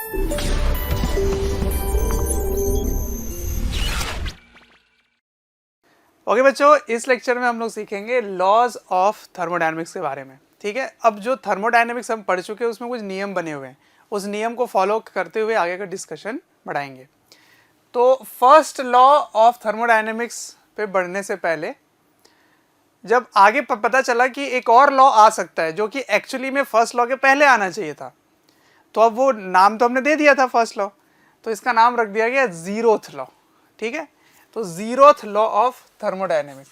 Okay बच्चों, इस lecture में हम लोग सीखेंगे लॉज ऑफ थर्मोडायनेमिक्स के बारे में। ठीक है, अब जो थर्मोडायनेमिक्स हम पढ़ चुके हैं उसमें कुछ नियम बने हुए हैं, उस नियम को फॉलो करते हुए आगे का डिस्कशन बढ़ाएंगे। तो फर्स्ट लॉ ऑफ थर्मोडायनेमिक्स पे बढ़ने से पहले जब आगे पता चला कि एक और लॉ आ सकता है जो कि एक्चुअली में फर्स्ट लॉ के पहले आना चाहिए था, तो अब वो नाम तो हमने दे दिया था फर्स्ट लॉ, तो इसका नाम रख दिया गया जीरोथ लॉ। ठीक है, तो जीरोथ लॉ ऑफ थर्मोडायनेमिक्स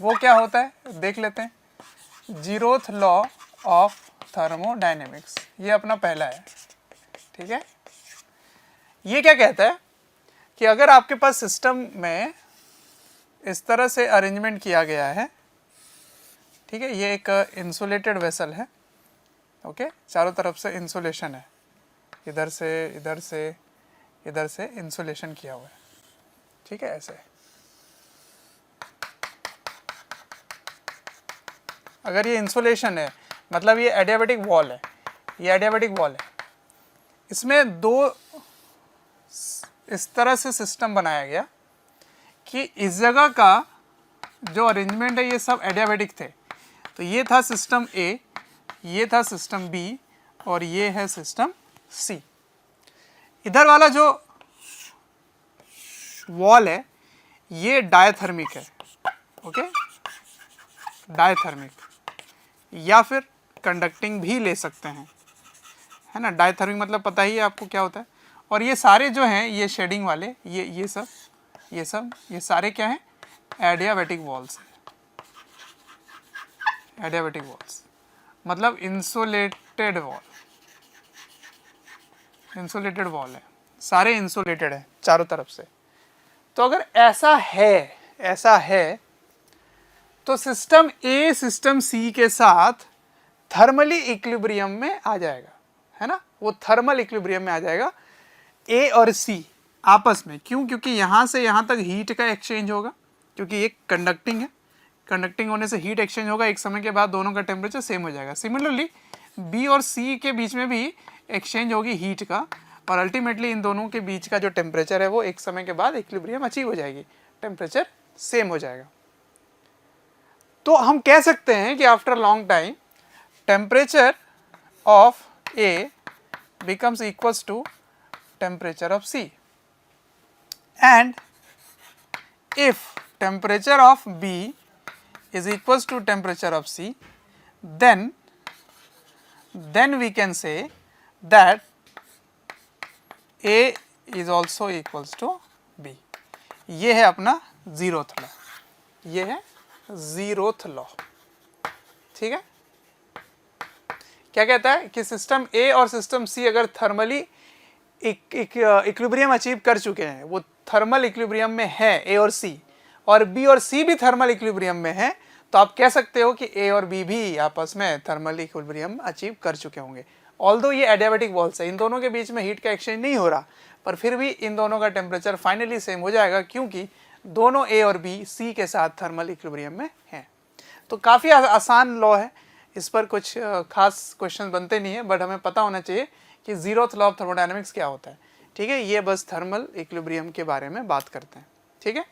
वो क्या होता है देख लेते हैं। जीरोथ लॉ ऑफ थर्मोडायनेमिक्स ये अपना पहला है। ठीक है, ये क्या कहता है कि अगर आपके पास सिस्टम में इस तरह से अरेंजमेंट किया गया है, ठीक है, ये एक इंसुलेटेड वेसल है, ओके, चारों तरफ से इंसुलेशन है, इधर से इधर से इधर से इंसुलेशन किया हुआ है। ठीक है, ऐसे अगर ये इंसुलेशन है मतलब ये एडियाबैटिक वॉल है, ये एडियाबैटिक वॉल है, इसमें दो इस तरह से सिस्टम बनाया गया कि इस जगह का जो अरेंजमेंट है ये सब एडियाबैटिक थे। तो ये था सिस्टम ए, ये था सिस्टम बी और ये है सिस्टम सी। इधर वाला जो वॉल है ये डायथर्मिक है, ओके, डायथर्मिक या फिर कंडक्टिंग भी ले सकते हैं, है ना। डायथर्मिक मतलब पता ही है आपको क्या होता है। और ये सारे जो हैं ये शेडिंग वाले ये सब ये सारे क्या हैं, एडियाबैटिक वॉल्स हैं। एडियाबैटिक वॉल्स मतलब इंसुलेटेड वॉल, इंसुलेटेड वॉल है, सारे इंसुलेटेड है चारों तरफ से। तो अगर ऐसा है तो सिस्टम ए सिस्टम सी के साथ थर्मली इक्विलिब्रियम में आ जाएगा, है ना। वो थर्मल इक्विलिब्रियम में आ जाएगा ए और सी आपस में। क्यों? क्योंकि यहां से यहां तक हीट का एक्सचेंज होगा, क्योंकि ये कंडक्टिंग है, कंडक्टिंग होने से हीट एक्सचेंज होगा, एक समय के बाद दोनों का टेम्परेचर सेम हो जाएगा। सिमिलरली बी और सी के बीच में भी एक्सचेंज होगी हीट का, और अल्टीमेटली इन दोनों के बीच का जो टेम्परेचर है वो एक समय के बाद इक्विलिब्रियम अचीव हो जाएगी, टेम्परेचर सेम हो जाएगा। तो हम कह सकते हैं कि after long time temperature of A becomes equals to temperature of C, and if temperature of B is equals to temperature of C, then we can say that A is also equals to B. ये है अपना zeroth law, ये है zeroth law. ठीक है, क्या कहता है कि सिस्टम ए और सिस्टम सी अगर थर्मली इक्विलिब्रियम अचीव कर चुके हैं, वो थर्मल इक्विलिब्रियम में है ए और सी, और बी और सी भी थर्मल इक्विलिब्रियम में है, तो आप कह सकते हो कि ए और बी भी आपस में थर्मल इक्विलिब्रियम अचीव कर चुके होंगे। ऑल्दो ये एडियाबैटिक वॉल्स है, इन दोनों के बीच में हीट का एक्सचेंज नहीं हो रहा, पर फिर भी इन दोनों का टेम्परेचर फाइनली सेम हो जाएगा, क्योंकि दोनों ए और बी सी के साथ थर्मल इक्विलिब्रियम में हैं। तो काफ़ी आसान लॉ है, इस पर कुछ खास क्वेश्चन बनते नहीं है, बट हमें पता होना चाहिए कि जीरोथ लॉ ऑफ थर्मोडायनेमिक्स क्या होता है। ठीक है, ये बस थर्मल इक्विलिब्रियम के बारे में बात करते हैं। ठीक है,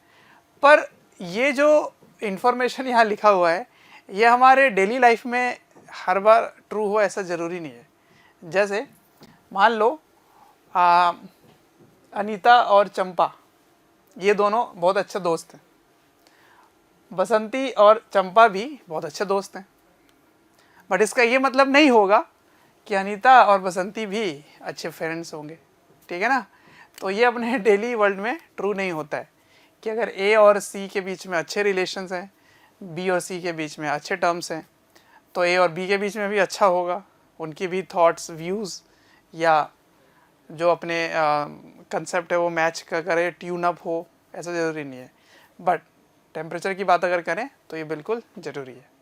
पर ये जो इंफॉर्मेशन यहाँ लिखा हुआ है ये हमारे डेली लाइफ में हर बार ट्रू हो ऐसा ज़रूरी नहीं है। जैसे मान लो अनीता और चंपा ये दोनों बहुत अच्छे दोस्त हैं, बसंती और चंपा भी बहुत अच्छे दोस्त हैं, बट इसका ये मतलब नहीं होगा कि अनीता और बसंती भी अच्छे फ्रेंड्स होंगे। ठीक है ना, तो ये अपने डेली वर्ल्ड में ट्रू नहीं होता है कि अगर ए और सी के बीच में अच्छे रिलेशंस हैं, बी और सी के बीच में अच्छे टर्म्स हैं, तो ए और बी के बीच में भी अच्छा होगा, उनकी भी थॉट्स व्यूज़ या जो अपने कंसेप्ट है वो मैच करे, ट्यून अप हो, ऐसा ज़रूरी नहीं है। बट टेम्परेचर की बात अगर करें तो ये बिल्कुल ज़रूरी है।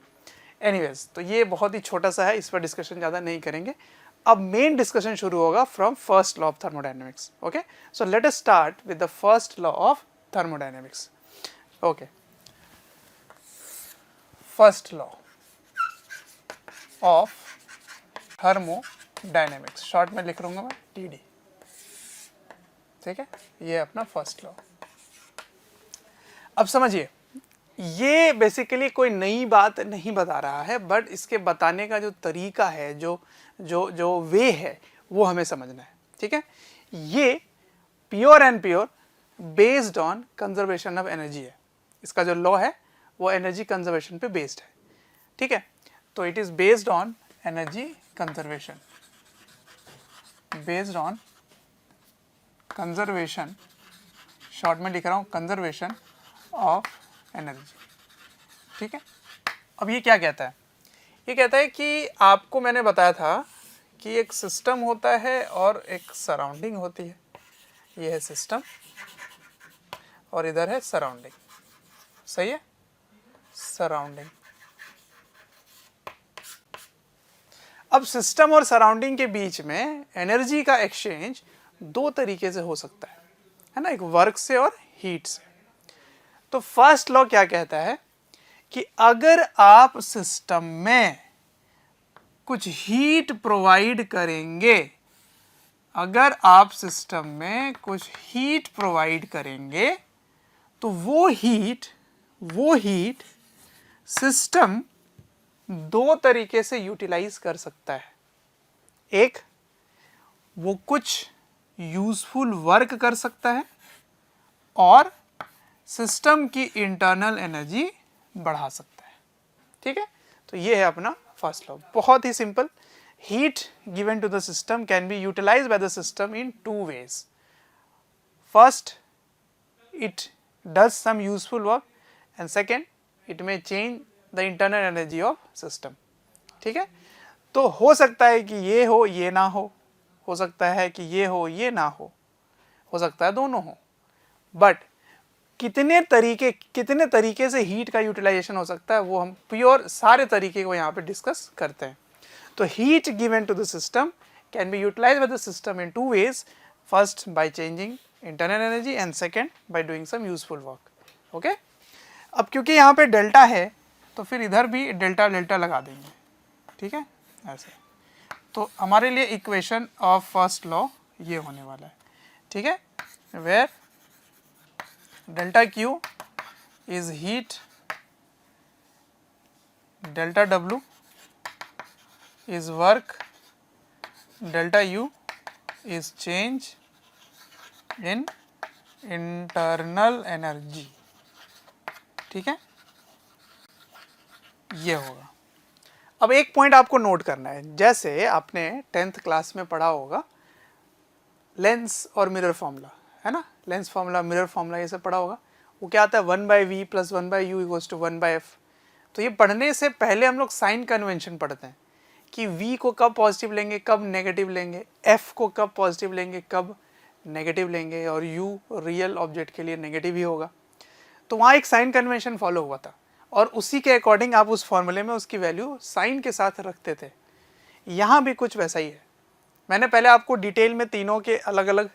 एनीवेज, तो ये बहुत ही छोटा सा है, इस पर डिस्कशन ज़्यादा नहीं करेंगे। अब मेन डिस्कशन शुरू होगा from first law of thermodynamics. Okay, so let us start with the first law of thermodynamics. Okay, first law of thermodynamics, short में लिख लूँगा मैं TD। ठीक है, ये अपना फर्स्ट लॉ। अब समझिए, ये बेसिकली कोई नई बात नहीं बता रहा है, बट इसके बताने का जो तरीका है, जो वे है, वो हमें समझना है। ठीक है, ये pure and pure based on conservation of energy है। इसका जो लॉ है वो एनर्जी कंजर्वेशन पे बेस्ड है। ठीक है, तो it is based on energy conservation, based on conservation, short में लिख रहा हूं कंजर्वेशन ऑफ एनर्जी। ठीक है, अब ये क्या कहता है? ये कहता है कि आपको मैंने बताया था कि एक सिस्टम होता है और एक सराउंडिंग होती है। ये है सिस्टम और इधर है सराउंडिंग। सही है, सराउंडिंग। अब सिस्टम और सराउंडिंग के बीच में एनर्जी का एक्सचेंज दो तरीके से हो सकता है ना, एक वर्क से और हीट से। तो फर्स्ट लॉ क्या कहता है कि अगर आप सिस्टम में कुछ हीट प्रोवाइड करेंगे, अगर आप सिस्टम में कुछ हीट प्रोवाइड करेंगे, तो वो हीट सिस्टम दो तरीके से यूटिलाइज कर सकता है। एक, वो कुछ यूजफुल वर्क कर सकता है और सिस्टम की इंटरनल एनर्जी बढ़ा सकता है। ठीक है, तो ये है अपना फर्स्ट लॉ, बहुत ही simple. Heat given to the system can be utilised by the system in two ways. First, it does some useful work, and second, it may change the internal energy of system. ठीक है, तो हो सकता है कि ये हो ये ना हो सकता है कि ये हो ये ना हो सकता है दोनों हो। बट कितने तरीके से हीट का यूटिलाइजेशन हो सकता है, वो हम प्योर सारे तरीके को यहाँ पे डिस्कस करते हैं। तो heat given to the system can be utilised by the system in two ways. First, by changing internal energy, and second by doing some useful work. Okay, अब क्योंकि यहाँ पे डेल्टा है तो फिर इधर भी डेल्टा डेल्टा लगा देंगे। ठीक है, ऐसे। तो हमारे लिए इक्वेशन ऑफ फर्स्ट लॉ ये होने वाला है। ठीक है, where delta Q is heat, delta W is work, delta U is change in internal energy. ठीक है, ये होगा। अब एक पॉइंट आपको नोट करना है, जैसे आपने 10th क्लास में पढ़ा होगा लेंस और मिरर फॉर्मूला, है ना, लेंस फॉर्मूला, मिरर फॉर्मूला, ये सब पढ़ा होगा। वो क्या आता है, 1/v + 1/u = 1/f। तो ये पढ़ने से पहले हम लोग साइन कन्वेंशन पढ़ते हैं कि v को कब पॉजिटिव लेंगे, कब नेगेटिव लेंगे, f को कब पॉजिटिव लेंगे, कब नेगेटिव लेंगे, और u रियल ऑब्जेक्ट के लिए नेगेटिव ही होगा। तो वहाँ एक साइन कन्वेंशन फॉलो हुआ था और उसी के अकॉर्डिंग आप उस फॉर्मूले में उसकी वैल्यू साइन के साथ रखते थे। यहाँ भी कुछ वैसा ही है। मैंने पहले आपको डिटेल में तीनों के अलग अलग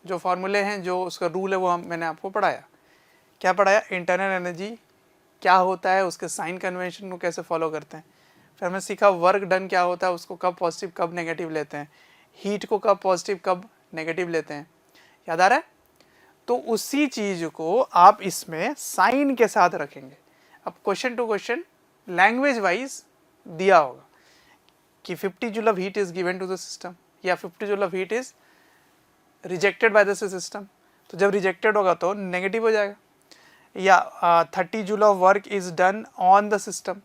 जो फॉर्मूले हैं, जो उसका रूल है, वो मैंने आपको पढ़ाया। क्या पढ़ाया? इंटरनल एनर्जी क्या होता है, उसके साइन कन्वेंशन को कैसे फॉलो करते हैं। फिर हमने सीखा वर्क डन क्या होता है, उसको कब पॉजिटिव कब नेगेटिव लेते हैं, हीट को कब पॉजिटिव कब नेगेटिव लेते हैं। याद आ रहा है? तो उसी चीज़ को आप इसमें साइन के साथ रखेंगे। अब question two question language wise दिया होगा कि 50 joule of heat is given to the system, या 50 joule of heat is rejected by the system. तो जब रिजेक्टेड होगा तो नेगेटिव हो जाएगा। या 30 joule of work is done on the system.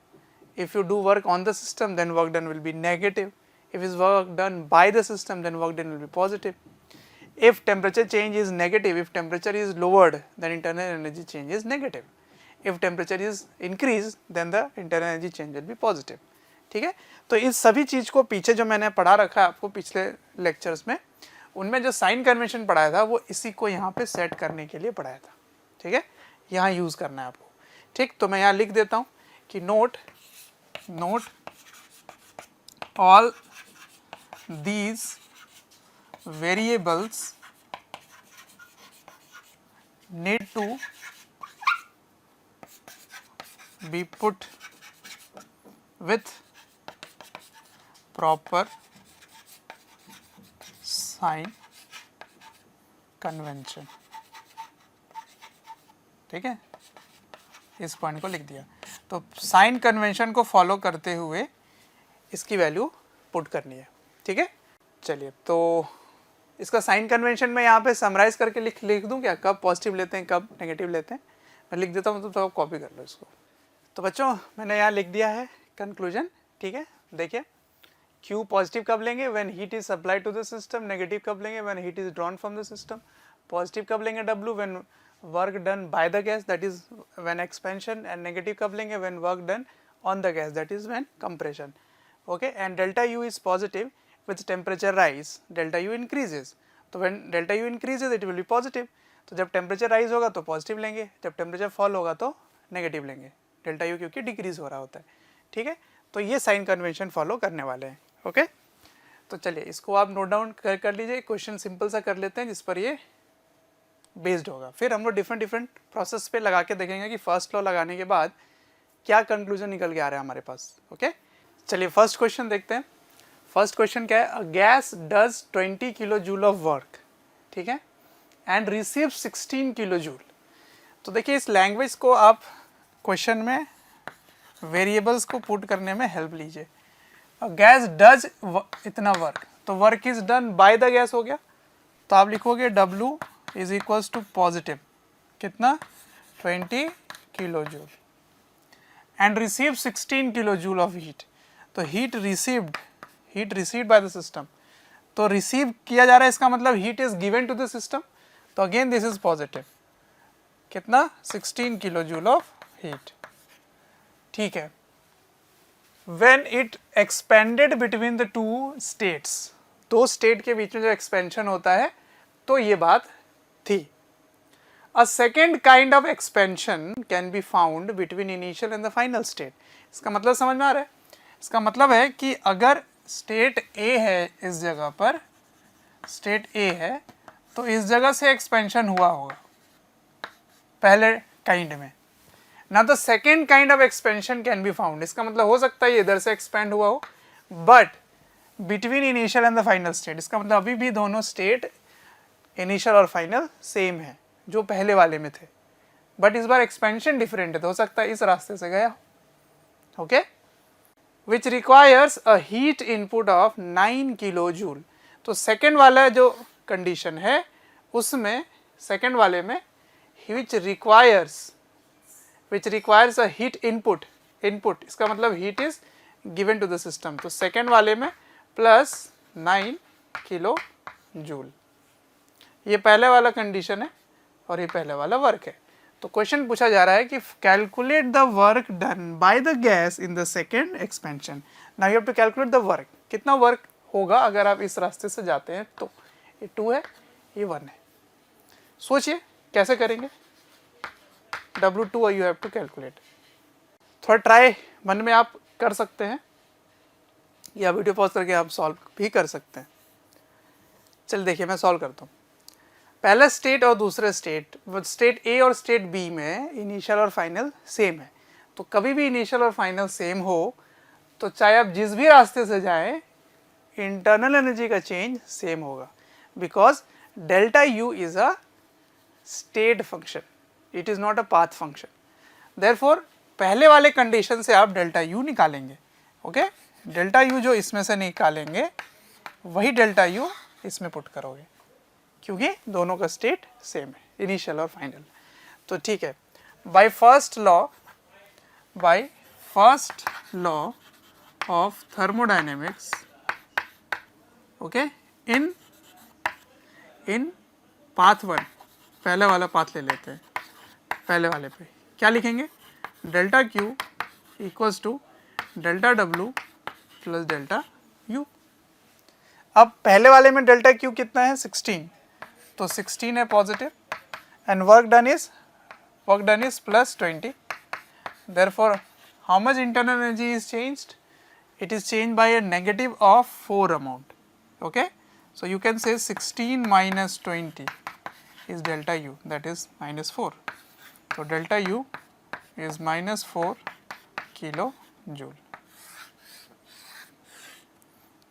If you do work on the system, then work done will be negative. If it's work done by the system, then work done will be positive. If temperature change is negative, if temperature is lowered, then internal energy change is negative. If temperature is increased, then the internal energy change will be positive. ठीक है? तो इस सभी चीज़ को पीछे जो मैंने पढ़ा रखा है आपको पिछले लेक्चर्स में, उनमें जो साइन कन्वेंशन पढ़ाया था वो इसी को यहाँ पे सेट करने के लिए पढ़ाया था। ठीक है, यहाँ यूज़ करना है आपको। ठीक, तो मैं यहाँ लिख देता हूँ कि note all these variables need to be put with proper sign convention, ठीक है, इस पॉइंट को लिख दिया। तो साइन कन्वेंशन को फॉलो करते हुए इसकी वैल्यू पुट करनी है, ठीक है। चलिए, तो इसका साइन कन्वेंशन में यहाँ पे समराइज करके लिख दूँ क्या, कब पॉजिटिव लेते हैं कब नेगेटिव लेते हैं, मैं लिख देता हूँ, तो आप कॉपी कर लो इसको। तो बच्चों मैंने यहाँ लिख दिया है कंक्लूजन, ठीक है। देखिए, Q पॉजिटिव कब लेंगे, when heat is supplied to the system, negative कब लेंगे, when heat is drawn from the system, positive कब लेंगे W, when work done by the gas, that is when expansion, and negative कब लेंगे, when work done on the gas, that is when compression, okay. And delta U is positive with temperature rise, delta U increases, तो when delta U increases it will be positive, तो जब temperature rise होगा तो positive लेंगे, जब temperature fall होगा तो negative लेंगे, डेल्टा U क्योंकि डिक्रीज हो रहा होता है, ठीक है। तो ये साइन कन्वेंशन फॉलो करने वाले हैं, ओके। तो चलिए इसको आप नोट डाउन कर लीजिए, क्वेश्चन सिंपल सा कर लेते हैं जिस पर ये बेस्ड होगा, फिर हम लोग डिफरेंट प्रोसेस पे लगा के देखेंगे कि फर्स्ट लॉ लगाने के बाद क्या कंक्लूजन निकल के आ रहा है हमारे पास, ओके। चलिए फर्स्ट क्वेश्चन देखते हैं। फर्स्ट क्वेश्चन क्या है, a gas does 20 kilo joule of work, ठीक है, एंड रिसीव 16 किलो जूल। तो देखिए इस लैंग्वेज को आप क्वेश्चन में वेरिएबल्स को पुट करने में हेल्प लीजिए। गैस डज इतना वर्क, तो work is done by the gas हो गया, तो आप लिखोगे W is equals to positive कितना 20 kilo joule, and receive 16 kilo joule of heat, तो heat received by the system, तो रिसीव किया जा रहा है इसका मतलब heat is given to the system, तो अगेन दिस इज पॉजिटिव कितना 16 किलो जूल ऑफ हीट, ठीक है। When it expanded between the two states, दो स्टेट के बीच में जो एक्सपेंशन होता है, तो ये बात थी। A second kind of expansion can be found between initial and the final state. इसका मतलब समझ में आ रहा है, इसका मतलब है कि अगर स्टेट A है, इस जगह पर स्टेट A है, तो इस जगह से एक्सपेंशन हुआ होगा पहले काइंड में ना, तो second kind of expansion can be found, इसका मतलब हो सकता है इधर से एक्सपेंड हुआ हो, but between initial and the final state, इसका मतलब अभी भी दोनों स्टेट इनिशियल और फाइनल सेम है जो पहले वाले में थे, बट इस बार एक्सपेंशन डिफरेंट है, तो हो सकता है इस रास्ते से गया, okay, which requires a heat input of 9 kilo joule. तो सेकेंड वाला जो कंडीशन है उसमें, सेकेंड वाले में which requires a heat input, इसका मतलब heat is given to the system, तो सेकेंड वाले में प्लस 9 किलो जूल, ये पहले वाला कंडीशन है और ये पहले वाला वर्क है। तो क्वेश्चन पूछा जा रहा है कि calculate the work done by the gas in the second expansion. Now you have to calculate the work, कितना वर्क होगा अगर आप इस रास्ते से जाते हैं, तो ये 2 है, ये 1 है, सोचिए कैसे करेंगे। W2 you have to calculate, थोड़ा ट्राई मन में आप कर सकते हैं या वीडियो पॉज करके आप सॉल्व भी कर सकते हैं। चल देखिए मैं सॉल्व करता हूँ। पहला स्टेट और दूसरे स्टेट A और स्टेट B में इनिशियल और फाइनल सेम है, तो कभी भी इनिशियल और फाइनल सेम हो तो चाहे आप जिस भी रास्ते से जाएं इंटरनल एनर्जी का चेंज सेम होगा, because delta U is a state function, it is not a path function. Therefore पहले वाले कंडीशन से आप डेल्टा U निकालेंगे, ओके, डेल्टा U जो इसमें से निकालेंगे वही डेल्टा U इसमें पुट करोगे, क्योंकि दोनों का स्टेट सेम है, इनिशियल और फाइनल। तो ठीक है, bye first law of thermodynamics, okay, in path 1, पहले वाला पाथ ले लेते हैं, पहले वाले पे क्या लिखेंगे, delta Q equals to delta W plus delta U। अब पहले वाले में डेल्टा Q कितना है 16, तो 16 है positive, and work done is plus 20, therefore how much internal energy is changed, it is changed by a negative of 4 amount, okay, so you can say 16 minus 20 is delta U, that is minus 4, so delta U is minus 4 kilo joule,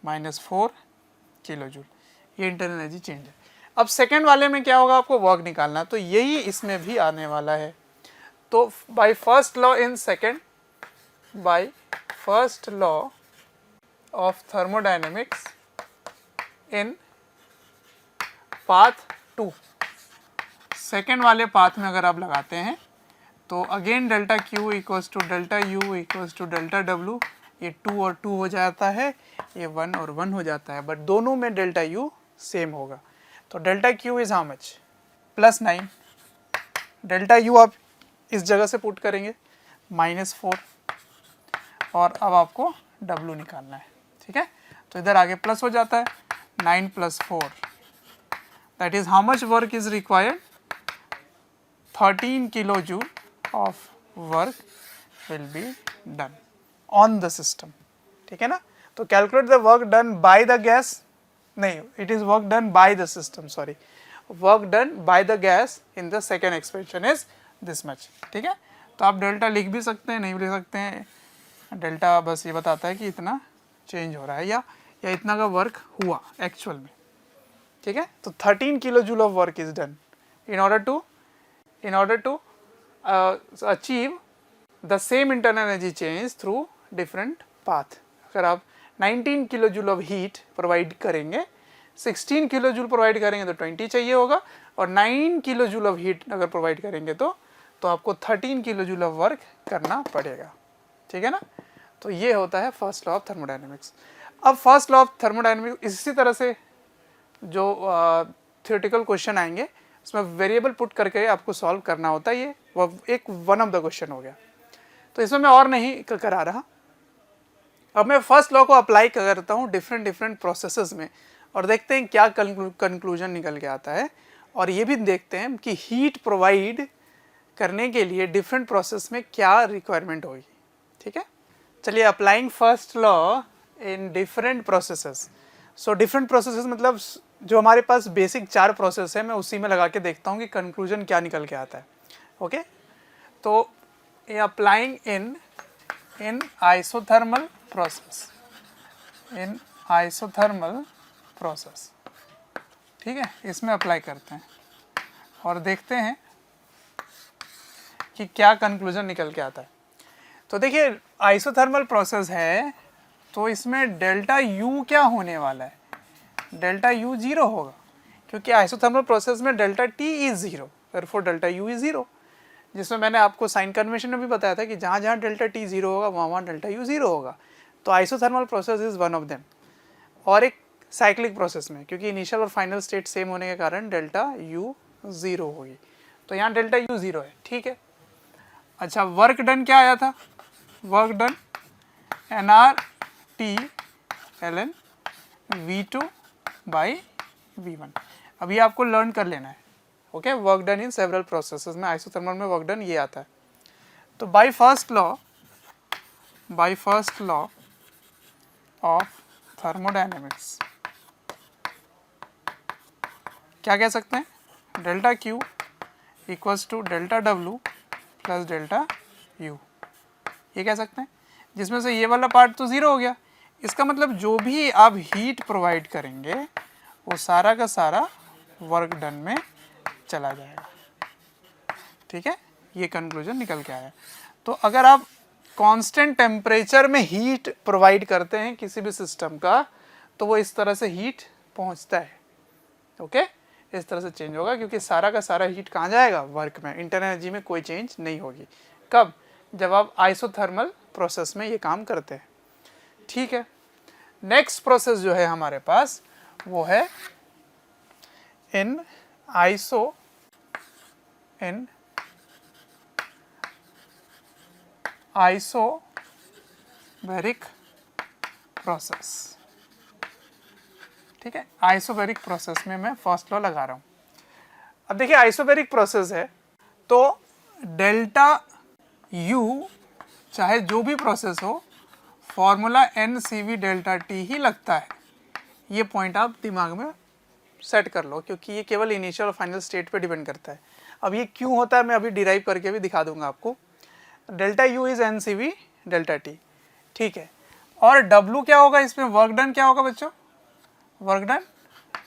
minus 4 kilo joule, ये internal energy change है। अब second वाले में क्या होगा, आपको work निकालना, तो यही इसमें भी आने वाला है। तो by first law in second, by first law of thermodynamics in path 2, second वाले पाथ में अगर आप लगाते हैं तो again delta Q equals to delta U equals to delta W, ये 2 और 2 हो जाता है, ये 1 और 1 हो जाता है, बट दोनों में डेल्टा यू सेम होगा। तो delta Q is how much, +9, delta U आप इस जगह से पुट करेंगे -4, और अब आपको डब्ल्यू निकालना है, ठीक है। तो इधर आगे प्लस हो जाता है, 9 + 4, that is how much work is required, 13 kilo joule of work will be done on the system, ठीक है ना। तो calculate the work done by the gas, नहीं, it is work done by the system, sorry, work done by the gas in the second expression is this much, ठीक है। तो आप delta लिख भी सकते हैं, नहीं भी लिख सकते हैं, डेल्टा बस ये बताता है कि इतना चेंज हो रहा है या इतना का वर्क हुआ एक्चुअल में, ठीक है। तो 13 kilo joule of work is done in order to achieve the same internal energy change through different path। अगर आप 19 kilo joule of heat provide करेंगे, 16 किलो जूल प्रोवाइड करेंगे तो 20 चाहिए होगा, और 9 किलो जूल ऑफ हीट अगर प्रोवाइड करेंगे तो आपको 13 किलो जूल ऑफ वर्क करना पड़ेगा, ठीक है ना। तो ये होता है फर्स्ट लॉ ऑफ थर्मोडायनेमिक्स। अब फर्स्ट लॉ ऑफ थर्मोडायनेमिक्स इसी तरह से जो थियोरेटिकल क्वेश्चन आएंगे उसमें वेरिएबल पुट करके आपको सॉल्व करना होता है, ये एक वन ऑफ द क्वेश्चन हो गया। तो इसमें मैं और नहीं करा रहा, अब मैं फर्स्ट लॉ को अप्लाई करता हूँ डिफरेंट प्रोसेसेस में, और देखते हैं क्या कंक्लूजन निकल के आता है, और ये भी देखते हैं कि हीट प्रोवाइड करने के लिए डिफरेंट प्रोसेस में क्या रिक्वायरमेंट होगी, ठीक है। चलिए, applying first law in different processes. So different processes मतलब जो हमारे पास बेसिक 4 प्रोसेस है, मैं उसी में लगा के देखता हूँ कि कंक्लूजन क्या निकल के आता है, ओके। तो ये applying in isothermal process, in isothermal process, ठीक है, इसमें अप्लाई करते हैं और देखते हैं कि क्या कंक्लूजन निकल के आता है। तो देखिए, आइसोथर्मल प्रोसेस है तो इसमें डेल्टा यू क्या होने वाला है, डेल्टा यू 0 होगा, क्योंकि आइसोथर्मल प्रोसेस में delta T is 0, therefore delta U is 0, जिसमें मैंने आपको साइन कन्वेंशन में भी बताया था कि जहाँ जहाँ डेल्टा टी 0 होगा वहाँ डेल्टा यू 0 होगा। तो isothermal process is one of them. और एक साइक्लिक प्रोसेस में, क्योंकि इनिशियल और फाइनल स्टेट सेम होने के कारण डेल्टा यू 0 होगी, तो यहाँ डेल्टा यू 0 है, ठीक है। अच्छा, वर्क डन क्या आया था, work done nRT/ln V2 by V1। अभी आपको लर्न कर लेना है, okay. Work done in several processes में आइसोथर्मल में वर्क डन ये आता है। तो by first law of thermodynamics क्या कह सकते हैं, delta Q equals to delta W plus delta U, ये कह सकते हैं, जिसमें से ये वाला पार्ट तो 0 हो गया। इसका मतलब जो भी आप हीट प्रोवाइड करेंगे वो सारा का सारा वर्क डन में चला जाएगा, ठीक है। ये कंक्लूजन निकल के आया। तो अगर आप कांस्टेंट टेम्परेचर में हीट प्रोवाइड करते हैं किसी भी सिस्टम का, तो वो इस तरह से हीट पहुंचता है, ओके, इस तरह से चेंज होगा, क्योंकि सारा का सारा हीट कहाँ जाएगा, वर्क में, इंटरनल एनर्जी में कोई चेंज नहीं होगी। कब, जब आप आइसोथर्मल प्रोसेस में ये काम करते हैं, ठीक है। नेक्स्ट प्रोसेस जो है हमारे पास वो है इन आइसोबैरिक प्रोसेस, ठीक है। आइसोबैरिक प्रोसेस में मैं फर्स्ट लॉ लगा रहा हूँ। अब देखिए, आइसोबैरिक प्रोसेस है तो डेल्टा यू चाहे जो भी प्रोसेस हो, फॉर्मूला NCV डेल्टा टी ही लगता है। ये पॉइंट आप दिमाग में सेट कर लो, क्योंकि ये केवल इनिशियल और फाइनल स्टेट पे डिपेंड करता है। अब ये क्यों होता है मैं अभी डिराइव करके भी दिखा दूंगा आपको। Delta U is NCV delta T, ठीक है। और W क्या होगा इसमें, वर्क डन क्या होगा बच्चों, work done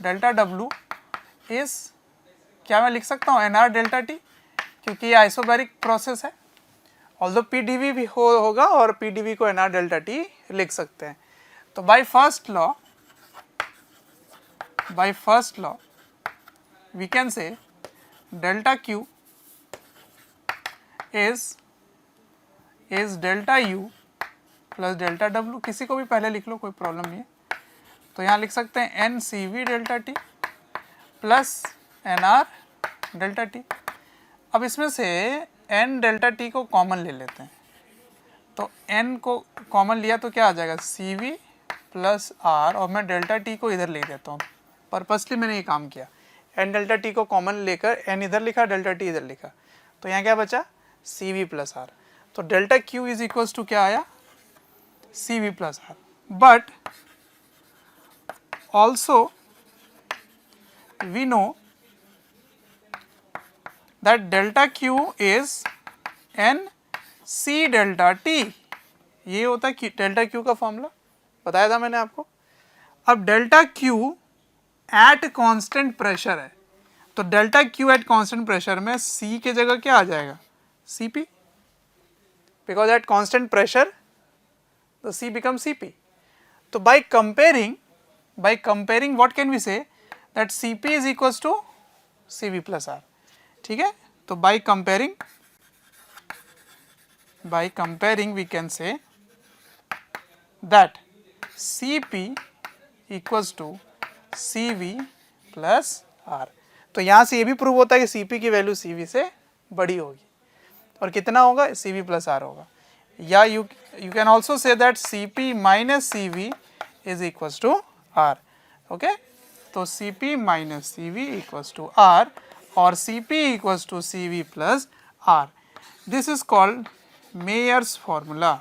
delta W is, क्या मैं लिख सकता हूँ एन आर डेल्टा टी, क्योंकि ये आइसोबैरिक प्रोसेस है। ऑल्दो पीडीवी भी होगा और पीडीवी को एन आर डेल्टा टी लिख सकते हैं। तो by first law we can say delta Q is delta U plus delta W, किसी को भी पहले लिख लो, कोई प्रॉब्लम नहीं है। तो यहाँ लिख सकते हैं n C V delta T plus N R delta T. अब इसमें से एन डेल्टा टी को कॉमन ले लेते हैं, तो एन को कॉमन लिया तो क्या आ जाएगा सी वी प्लस आर, और मैं डेल्टा टी को इधर ले देता हूँ, पर्पसली मैंने ये काम किया। एन डेल्टा टी को कॉमन लेकर एन इधर लिखा, डेल्टा टी इधर लिखा, तो यहाँ क्या बचा सी वी प्लस आर। तो delta Q is equals to क्या आया C V plus R. But also we know that delta q is n c delta t, ये होता है डेल्टा क्यू का फॉर्मूला, बताया था मैंने आपको। अब delta Q at constant pressure है, तो delta Q at constant pressure में c के जगह क्या आ जाएगा cp, because at constant pressure the c become cp। तो by comparing what can we say that cp is equals to cv plus R. ठीक है, तो by comparing we can say that Cp equals to Cv plus R. तो यहाँ से ये भी prove होता है कि Cp की वैल्यू Cv से बड़ी होगी, और कितना होगा Cv प्लस आर होगा। या you can also say that Cp minus Cv is equals to R. Okay, तो Cp minus Cv equals to R और Cp equals to Cv plus R. This is called Mayer's formula.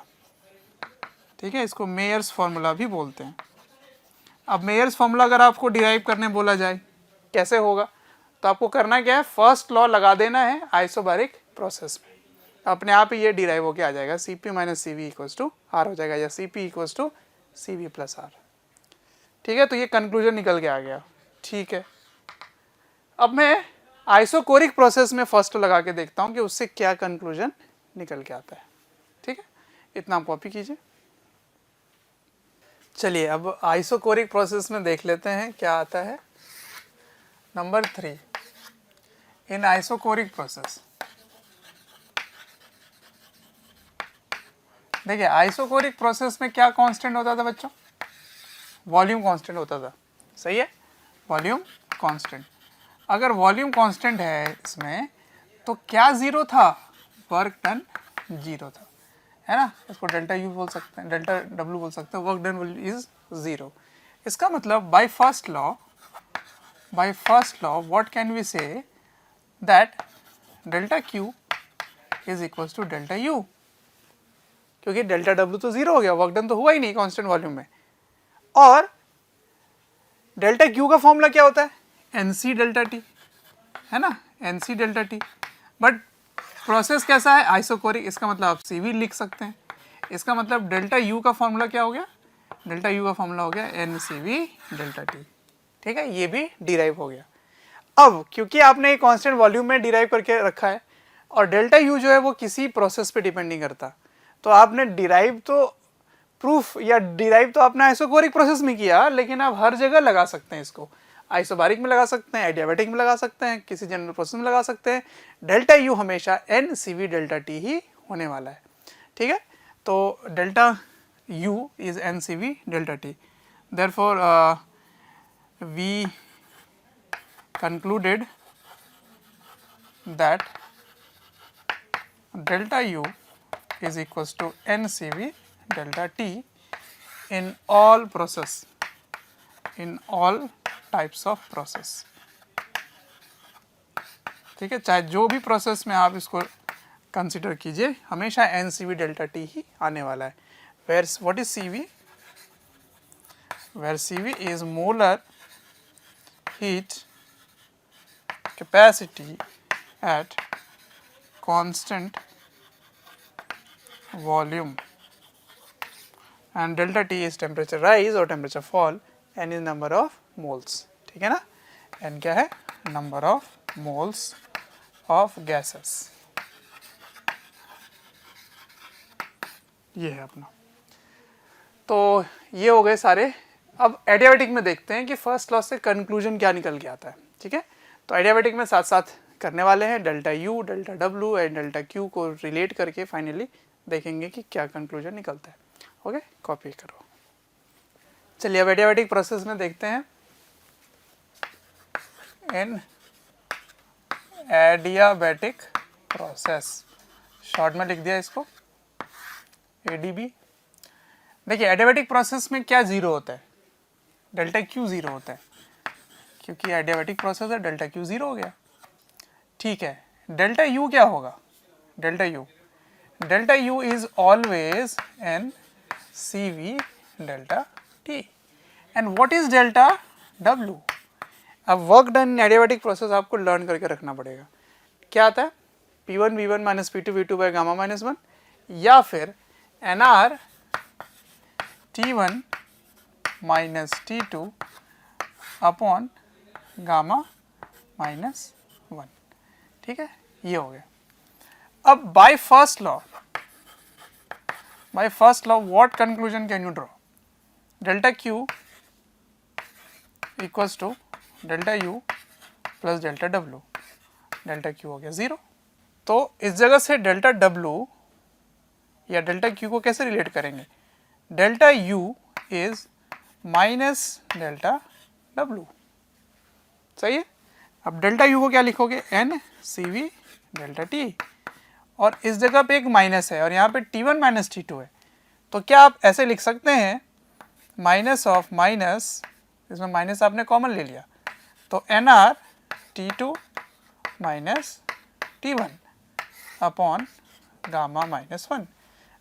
ठीक है, इसको Myers formula भी बोलते हैं। अब Myers formula अगर आपको डिराइव करने बोला जाए कैसे होगा, तो आपको करना क्या है, फर्स्ट लॉ लगा देना है आइसोबैरिक प्रोसेस में, अपने आप ही ये डिराइव होके आ जाएगा, Cp minus Cv equals to R हो जाएगा, या Cp equals to Cv plus R. ठीक है, तो ये कंक्लूजन निकल के आ गया। ठीक है, अब मैं आइसोकोरिक प्रोसेस में फर्स्ट लगा के देखता हूं कि उससे क्या कंक्लूजन निकल के आता है। ठीक है, इतना आप कॉपी कीजिए। चलिए अब आइसोकोरिक प्रोसेस में देख लेते हैं क्या आता है। नंबर 3, इन आइसोकोरिक प्रोसेस, देखिए आइसोकोरिक प्रोसेस में क्या कांस्टेंट होता था बच्चों, वॉल्यूम कांस्टेंट होता था। सही है, वॉल्यूम कांस्टेंट। अगर वॉल्यूम कांस्टेंट है इसमें तो क्या जीरो था, वर्क डन जीरो था, है ना। इसको डेल्टा यू बोल सकते हैं, डेल्टा डब्ल्यू बोल सकते हैं, वर्क डन इज जीरो। इसका मतलब by first law what can we say that delta Q is equals to delta U, क्योंकि डेल्टा डब्ल्यू तो जीरो हो गया, वर्क डन तो हुआ ही नहीं कांस्टेंट वॉल्यूम में। और डेल्टा क्यू का फॉर्मूला क्या होता है, NC डेल्टा टी, है ना, NC delta T. But process कैसा है, आइसोकोरिक, इसका मतलब आप CV लिख सकते हैं। इसका मतलब डेल्टा U का फॉर्मूला क्या हो गया, डेल्टा U का फॉर्मूला हो गया NCV डेल्टा टी। ठीक है, ये भी डिराइव हो गया। अब क्योंकि आपने एक कांस्टेंट वॉल्यूम में डिराइव करके रखा है और डेल्टा U जो है वो किसी प्रोसेस पे डिपेंड नहीं करता, तो आपने डिराइव तो प्रूफ या डिराइव तो आपने आइसोकोरिक प्रोसेस में किया, लेकिन आप हर जगह लगा सकते हैं इसको। आइसोबारिक में लगा सकते हैं, एडियाबैटिक में लगा सकते हैं, किसी जनरल प्रोसेस में लगा सकते हैं। डेल्टा यू हमेशा NCV डेल्टा टी ही होने वाला है। ठीक है, तो delta U is NCV delta T. Therefore we concluded that delta U is equals to NCV delta T in all process, in all types of process. ठीक है, चाहे जो भी प्रोसेस में आप इसको कंसिडर कीजिए, हमेशा NCV डेल्टा टी ही आने वाला है। Where what is CV, where CV is molar heat capacity at constant volume, and delta T is temperature rise और temperature fall, n is number of moles. ठीक है ना, n क्या है number of moles of gases, ये है अपना। तो ये हो गए सारे। अब एडियाबैटिक में देखते हैं कि फर्स्ट लॉ से कंक्लूजन क्या निकल के आता है, ठीक है। तो एडियाबैटिक में साथ साथ करने वाले हैं delta you, delta W and delta Q को रिलेट करके फाइनली देखेंगे कि क्या कंक्लूजन निकलता है। ओके, कॉपी करो। चलिए अब एडियाबैटिक प्रोसेस में देखते हैं। इन एडियाबैटिक प्रोसेस, शॉर्ट में लिख दिया इसको एडीबी। देखिए एडियाबैटिक प्रोसेस में क्या जीरो होता है, डेल्टा क्यू जीरो होता है, क्योंकि एडियाबैटिक प्रोसेस है, डेल्टा क्यू जीरो हो गया, ठीक है। डेल्टा यू क्या होगा, delta U is always N C V delta T. And what is delta W. अब work done in adiabatic process आपको लर्न करके रखना पड़ेगा। क्या आता है, P1 V1 minus P2 V2 by gamma minus 1, या फिर NR T1 minus T2 upon gamma minus 1, ठीक है, ये हो गया। अब by first law what conclusion can you draw, delta Q equals to delta U plus delta W, delta Q हो गया जीरो। तो इस जगह से डेल्टा डब्ल्यू या डेल्टा क्यू को कैसे रिलेट करेंगे, delta U is minus delta W, सही है। अब डेल्टा यू को क्या लिखोगे, n C V delta T, और इस जगह पे एक माइनस है और यहाँ पे T1 माइनस T2 है, तो क्या आप ऐसे लिख सकते हैं माइनस ऑफ माइनस, इसमें माइनस आपने कॉमन ले लिया, तो NR T2 minus T1 upon gamma minus 1।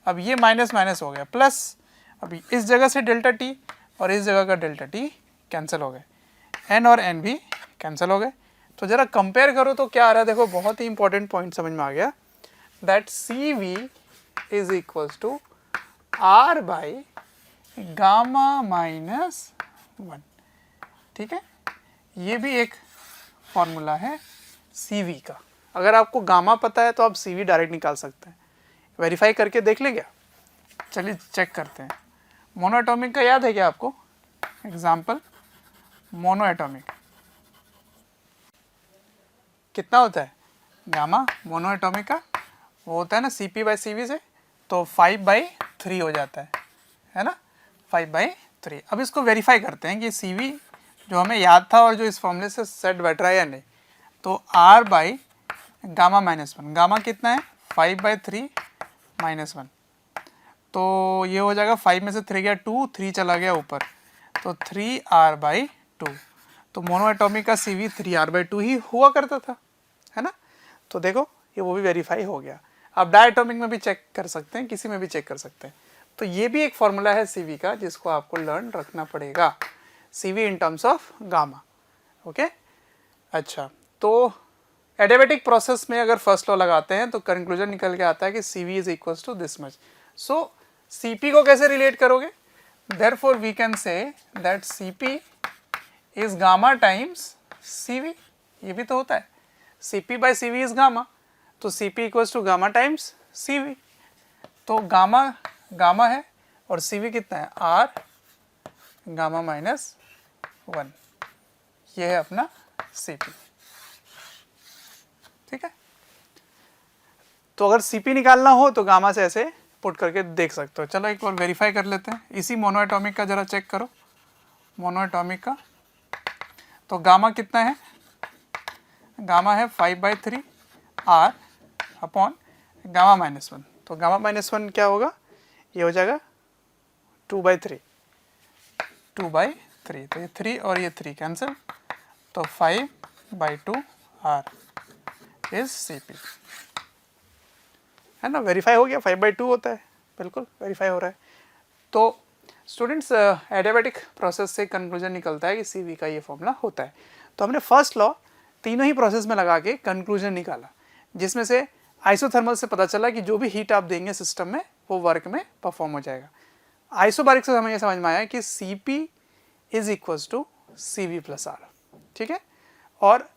अब ये माइनस माइनस हो गया प्लस, अभी इस जगह से डेल्टा टी और इस जगह का डेल्टा टी कैंसिल हो गए, एन और एन भी कैंसिल हो गए। तो जरा कंपेयर करो तो क्या आ रहा है, देखो बहुत ही इंपॉर्टेंट पॉइंट समझ में आ गया, that C V is equals to R by gamma minus 1, ठीक है। ये भी एक फॉर्मूला है सी वी का। अगर आपको गामा पता है तो आप सी वी डायरेक्ट निकाल सकते हैं। वेरीफाई करके देख ले क्या, चलिए चेक करते हैं। मोनोएटॉमिक का याद है क्या आपको, एग्जाम्पल मोनोएटॉमिक कितना होता है, गामा मोनोएटॉमिक का वो होता है ना CP बाई CV से, तो 5/3 हो जाता है ना, 5/3। अब इसको वेरीफाई करते हैं कि CV जो हमें याद था और जो इस फॉर्मूले से सेट बैठ रहा है या नहीं। तो R by gamma minus 1, gamma कितना है 5/3 माइनस 1, तो ये हो जाएगा 5 में से 3 गया 2, 3 चला गया ऊपर, तो 3R/2। तो मोनोएटॉमिक का CV 3R/2 ही हुआ करता था, है ना। तो देखो ये वो भी वेरीफाई हो गया। आप डायटोमिक में भी चेक कर सकते हैं, किसी में भी चेक कर सकते हैं। तो ये भी एक फॉर्मूला है CV का जिसको आपको लर्न रखना पड़ेगा, CV in terms of gamma. Okay, अच्छा, तो एडियाबैटिक प्रोसेस में अगर फर्स्ट लॉ लगाते हैं तो कंक्लूजन निकल के आता है कि CV is equals to this much. So CP को कैसे रिलेट करोगे, therefore we can say that CP is gamma times CV, ये भी तो होता है, CP by CV is gamma, तो CP equals to gamma times CV। तो गामा गामा है और CV कितना है R गामा माइनस 1, ये है अपना CP, ठीक है। तो अगर CP निकालना हो तो गामा से ऐसे पुट करके देख सकते हो। चलो एक बार वेरीफाई कर लेते हैं, इसी मोनोएटॉमिक का जरा चेक करो, मोनोएटॉमिक का। तो गामा कितना है, गामा है 5/3 R अपॉन गामा माइनस 1, तो गामा माइनस 1 क्या होगा, ये हो जाएगा 2/3, तो ये 3 और ये 3 कैंसिल, तो 5/2 R इज CP, है ना। वेरीफाई हो गया, 5/2 होता है, बिल्कुल वेरीफाई हो रहा है। तो स्टूडेंट्स एडियाबैटिक प्रोसेस से कंक्लूजन निकलता है कि CV का ये फॉर्मूला होता है। तो हमने फर्स्ट लॉ तीनों ही प्रोसेस में लगा के कंक्लूजन निकाला, जिसमें से आइसोथर्मल से पता चला कि जो भी हीट आप देंगे सिस्टम में वो वर्क में परफॉर्म हो जाएगा। आइसोबारिक से हमें ये समझ में आया कि CP is equals to CV plus R, ठीक है। और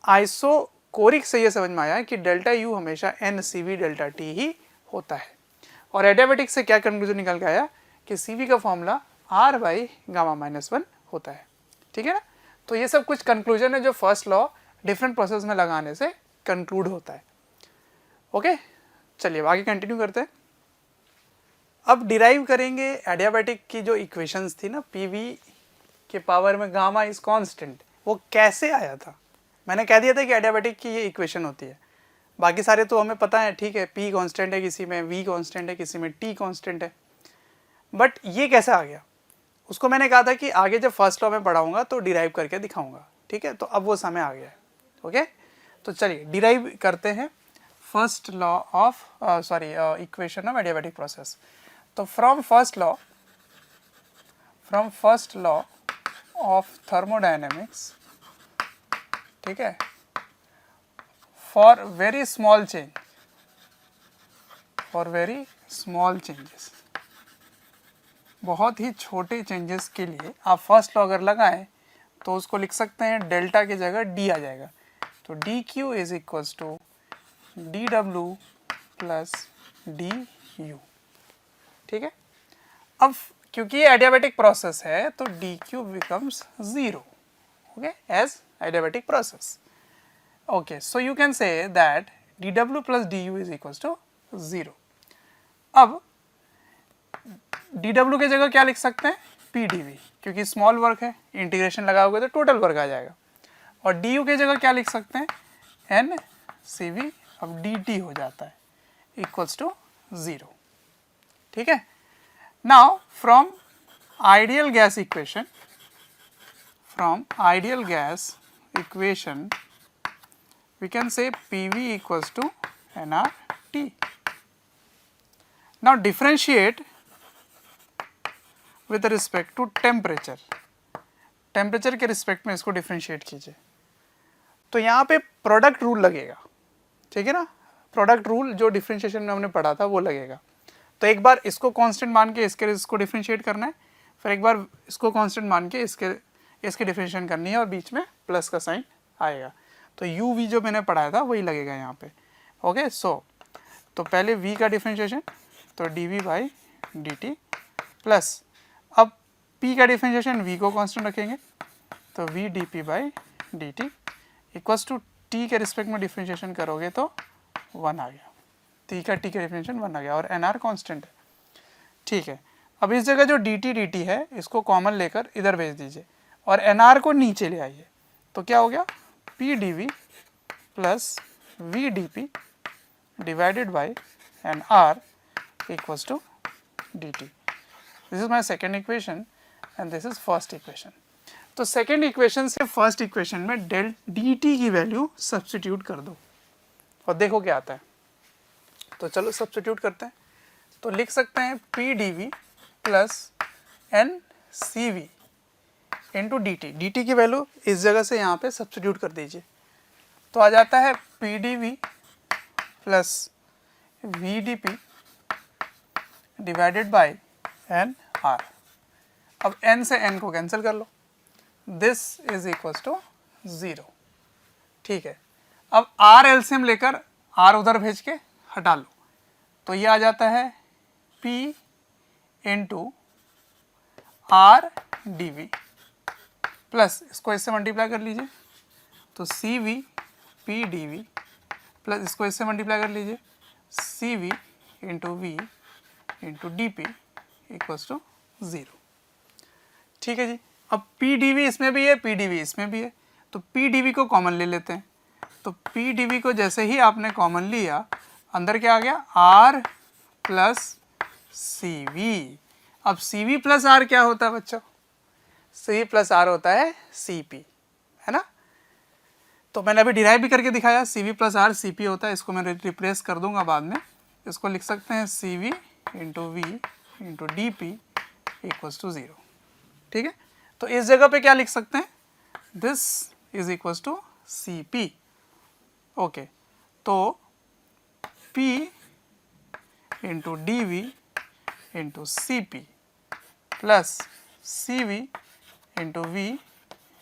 आइसोकोरिक से ये समझ में आया कि डेल्टा यू हमेशा N C V delta T ही होता है। और एडियाबेटिक से क्या कंक्लूजन निकल के आया कि सी वी का formula R by gamma minus one होता है। ठीक है ना। तो ये सब कुछ कंक्लूजन है जो फर्स्ट लॉ डिफरेंट प्रोसेस में लगाने से कंक्लूड होता है। ओके, चलिए आगे कंटिन्यू करते हैं। अब डिराइव करेंगे एडियाबेटिक की जो इक्वेशंस थी ना, पीवी के पावर में गामा इज कांस्टेंट, वो कैसे आया था। मैंने कह दिया था कि एडियाबेटिक की ये इक्वेशन होती है, बाकी सारे तो हमें पता है, ठीक है, पी कांस्टेंट है किसी में, वी कांस्टेंट है किसी में, टी कांस्टेंट है, बट ये कैसे आ गया उसको मैंने कहा था कि आगे जब फर्स्ट लॉ में पढ़ाऊंगा तो डिराइव करके दिखाऊंगा। ठीक है, तो अब वो समय आ गया है। ओके, तो चलिए डिराइव करते हैं first law of equation of adiabatic process. तो from first law of thermodynamics, ठीक है, फॉर वेरी स्मॉल चेंजेस, बहुत ही छोटे चेंजेस के लिए आप फर्स्ट लॉ अगर लगाएं तो उसको लिख सकते हैं डेल्टा की जगह डी आ जाएगा। तो d Q is equals to d W plus d U. ठीक है, अब क्योंकि ये एडियाबेटिक प्रोसेस है तो d Q becomes zero, okay, as adiabatic process. Okay, so you can say that d W plus d U is equals to zero. अब d W की जगह क्या लिख सकते हैं, पी डी वी, क्योंकि स्मॉल वर्क है, इंटीग्रेशन लगाओगे तो टोटल वर्क आ जाएगा। और डी यू की जगह क्या लिख सकते हैं, एन सी वी, अब डी टी हो जाता है इक्वल्स टू जीरो। ठीक है, now from ideal gas equation, we can say PV equals to nRT. Now differentiate with respect to temperature. Temperature के रिस्पेक्ट में इसको डिफ्रेंशिएट कीजिए। तो यहाँ पे प्रोडक्ट रूल लगेगा, ठीक है ना, प्रोडक्ट रूल जो डिफ्रेंशिएशन में हमने पढ़ा था वो लगेगा। तो एक बार इसको कांस्टेंट मान के इसको डिफ्रेंशिएट करना है, फिर एक बार इसको कांस्टेंट मान के इसके डिफ्रेंशिएशन करनी है और बीच में प्लस का साइन आएगा। तो यू वी जो मैंने पढ़ाया था वही लगेगा यहाँ पे। ओके, सो तो पहले v का डिफ्रेंशिएशन, तो d V by d T plus, अब p का डिफ्रेंशिएशन v को कांस्टेंट रखेंगे तो v d p by d T equals to t के रिस्पेक्ट में डिफ्रेंशिएशन करोगे तो 1 आ गया, t का t के डिफ्रेंशिएशन 1 आ गया और nr कांस्टेंट है। ठीक है, अब इस जगह जो dt है इसको कॉमन लेकर इधर भेज दीजिए और nr को नीचे ले आइए, तो क्या हो गया, p dv प्लस v dp divided by nr equals to dt। This is my second equation and this is first equation. तो सेकेंड इक्वेशन से फर्स्ट इक्वेशन में डेल डी टी की वैल्यू सब्सटीट्यूट कर दो और देखो क्या आता है। तो चलो सब्सटीट्यूट करते हैं। तो लिख सकते हैं P D V plus N C V into D T. D T की वैल्यू इस जगह से यहाँ पे सब्सटीट्यूट कर दीजिए, तो आ जाता है P D V plus V D P divided by N R. अब n से n को कैंसिल कर लो, दिस इज इक्वल्स टू 0। ठीक है, अब r एलसीएम लेकर r उधर भेज के हटा लो, तो ये आ जाता है p into R D V plus, इसको इससे मल्टीप्लाई कर लीजिए तो C V P D V plus इसको इससे मल्टीप्लाई कर लीजिए C V into V into D P equals to 0। ठीक है जी, अब पी डी वी इसमें भी है, पी डी वी इसमें भी है, तो पी डी वी को कॉमन ले लेते हैं। तो पी डी वी को जैसे ही आपने कॉमन लिया, अंदर क्या आ गया, आर प्लस सी वी। अब सी वी प्लस आर क्या होता है बच्चों, सी वी प्लस आर होता है सी पी, है ना। तो मैंने अभी डिराइव भी करके दिखाया, C V plus R C P होता है, इसको मैं रिप्लेस कर दूंगा बाद में। इसको लिख सकते हैं C V into V into D P equals to 0। ठीक है, तो इस जगह पे क्या लिख सकते हैं, this is equals to C P. Okay, तो P into D V into C P plus C V into V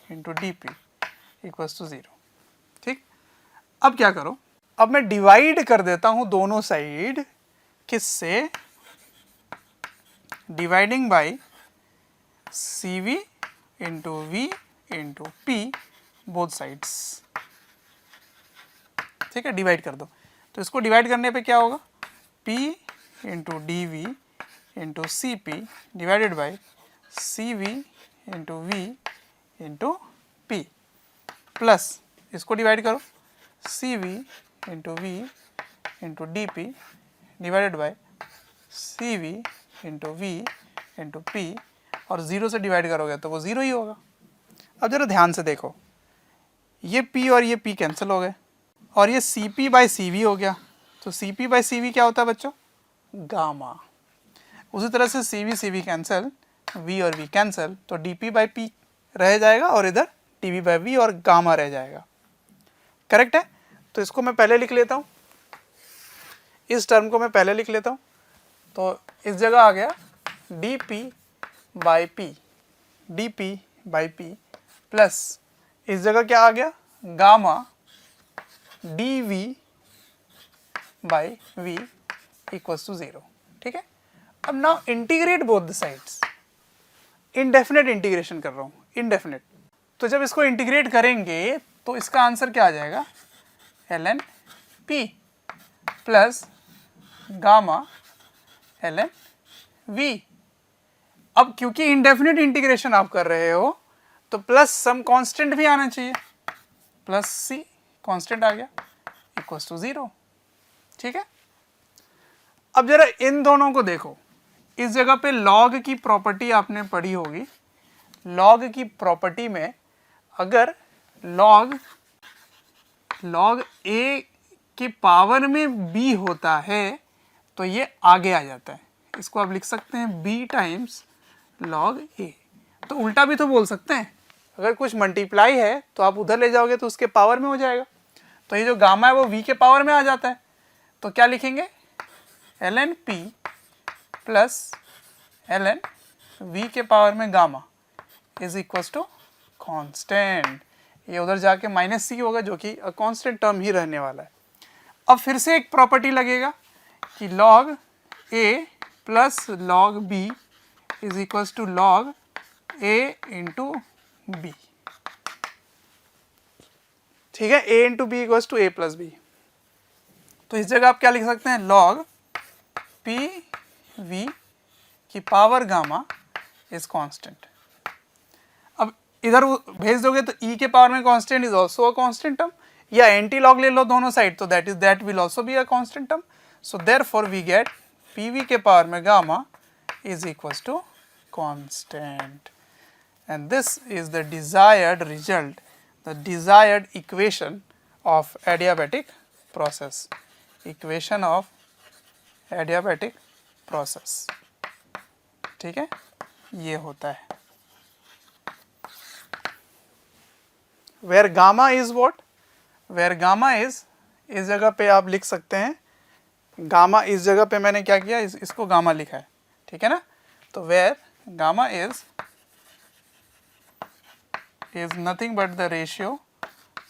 into D P equals to 0। ठीक, अब क्या करो, अब मैं डिवाइड कर देता हूं दोनों साइड, किससे, dividing by CV into V into P both sides. ठीक है, डिवाइड कर दो, तो इसको डिवाइड करने पे क्या होगा, P into DV into CP divided by CV into V into P plus इसको डिवाइड करो, CV into V into DP divided by CV into V into P, और ज़ीरो से डिवाइड करोगे तो वो ज़ीरो ही होगा। अब जरा ध्यान से देखो, ये P और ये P कैंसिल हो गए, और ये CP बाई CV हो गया, तो CP बाई CV क्या होता है बच्चों, गामा। उसी तरह से CV CV कैंसिल, V और V कैंसिल, तो DP बाई P रह जाएगा और इधर DV बाई V और गामा रह जाएगा। करेक्ट है, तो इसको मैं पहले लिख लेता हूँ, इस टर्म को मैं पहले लिख लेता हूँ, तो इस जगह आ गया DP by P, DP by P plus इस जगह क्या आ गया, gamma DV by V equals to 0। ठीक है, अब now integrate both the sides, indefinite integration कर रहा हूँ, इनडेफिनेट, तो जब इसको इंटीग्रेट करेंगे तो इसका आंसर क्या आ जाएगा, ln P plus gamma ln V। अब क्योंकि इंडेफिनेट इंटीग्रेशन आप कर रहे हो तो प्लस सम कांस्टेंट भी आना चाहिए, प्लस C कांस्टेंट आ गया इक्वल्स टू 0। ठीक है, अब जरा इन दोनों को देखो, इस जगह पे log की प्रॉपर्टी आपने पढ़ी होगी, log की प्रॉपर्टी में अगर log a के पावर में b होता है तो ये आगे आ जाता है, इसको आप लिख सकते हैं b टाइम्स log a। तो उल्टा भी तो बोल सकते हैं, अगर कुछ मल्टीप्लाई है तो आप उधर ले जाओगे तो उसके पावर में हो जाएगा, तो ये जो गामा है वो v के पावर में आ जाता है, तो क्या लिखेंगे, ln P plus ln v के पावर में gamma is equals to constant, ये उधर जाके माइनस C होगा जो कि कांस्टेंट टर्म ही रहने वाला है। अब फिर से एक प्रॉपर्टी लगेगा कि log a plus log b is equals to log a into b। ठीक है, a into B equals to a plus B, तो इस जगह आप क्या लिख सकते हैं, log p v की पावर गामा इज कांस्टेंट। अब इधर भेज दोगे तो e के पावर में constant is also a constant term, या एंटी लॉग ले लो दोनों साइड तो that will also be a constant term, so therefore we get pv के पावर में gamma is equals to constant, and this is the desired result, the desired equation of adiabatic process, equation of adiabatic process। ठीक है, ये होता है where gamma is what, where gamma is, इस जगह पे आप लिख सकते हैं गामा, इस जगह पे मैंने क्या किया, इसको गामा लिखा है, ठीक है ना, तो where gamma is nothing but the ratio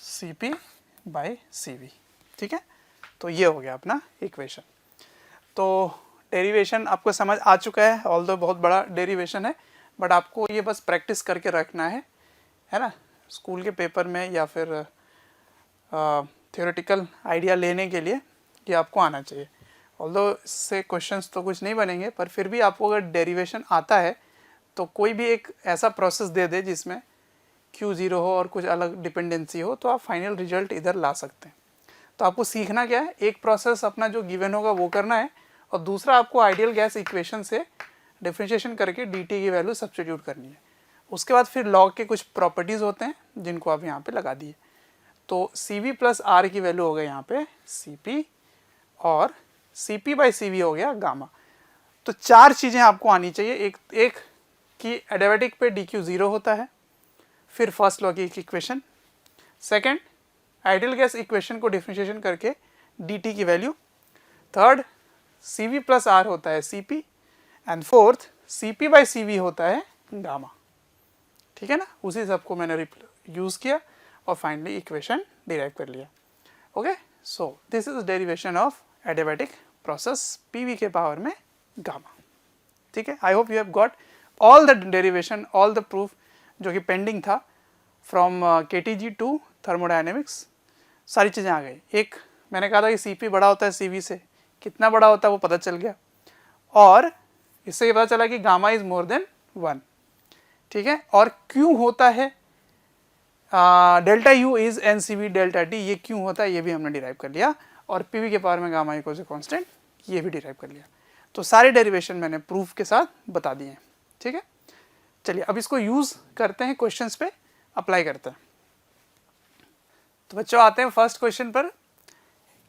Cp by Cv। ठीक है, तो ये हो गया अपना इक्वेशन। तो डेरिवेशन आपको समझ आ चुका है, ऑल्दो बहुत बड़ा डेरिवेशन है, बट आपको ये बस प्रैक्टिस करके रखना है ना, स्कूल के पेपर में या फिर थियोरेटिकल आइडिया लेने के लिए ये आपको आना चाहिए। ऑल्दो इससे क्वेश्चंस तो कुछ नहीं बनेंगे, पर फिर भी आपको अगर डेरिवेशन आता है तो कोई भी एक ऐसा प्रोसेस दे दे जिसमें Q0 हो और कुछ अलग डिपेंडेंसी हो, तो आप फाइनल रिजल्ट इधर ला सकते हैं। तो आपको सीखना क्या है, एक प्रोसेस अपना जो गिवन होगा वो करना है, और दूसरा आपको आइडियल गैस इक्वेशन से डिफरेंशिएशन करके dt की वैल्यू सब्स्टिट्यूट करनी है। उसके बाद फिर लॉग के कुछ प्रॉपर्टीज़ होते हैं जिनको आप यहाँ पे लगा दिए, तो CV प्लस R की वैल्यू हो गई यहाँ पे CP, और CP बाई CV हो गया गामा। तो चार चीज़ें आपको आनी चाहिए, एक कि एडियाबैटिक पे dq 0 होता है, फिर फर्स्ट लॉ की equation, second ideal gas equation को डिफरेंशिएशन करके dt की value, third CV plus R होता है CP, and fourth CP by CV होता है गामा। ठीक है ना, उसी सबको मैंने यूज़ किया और फाइनली इक्वेशन डिराइव कर लिया। Okay, so this is derivation of adiabatic process PV के पावर में गामा। ठीक है, I hope you have got all the derivation, all the proof जो कि पेंडिंग था फ्रॉम केटीजी टू थर्मोडायनेमिक्स, सारी चीज़ें आ गई। एक मैंने कहा था कि सीपी बड़ा होता है सीवी से, कितना बड़ा होता है वो पता चल गया, और इससे ये पता चला कि गामा इज मोर देन 1। ठीक है, और क्यों होता है delta U is N C V delta T, ये क्यों होता है ये भी हमने डिराइव कर लिया, और पीवी के पावर में गामा इक्वल्स कांस्टेंट ये भी डिराइव कर लिया। तो सारे डेरिवेशन मैंने प्रूफ के साथ बता दिए हैं। ठीक है, चलिए अब इसको यूज़ करते हैं, क्वेश्चंस पे अप्लाई करते हैं। तो बच्चों आते हैं फर्स्ट क्वेश्चन पर।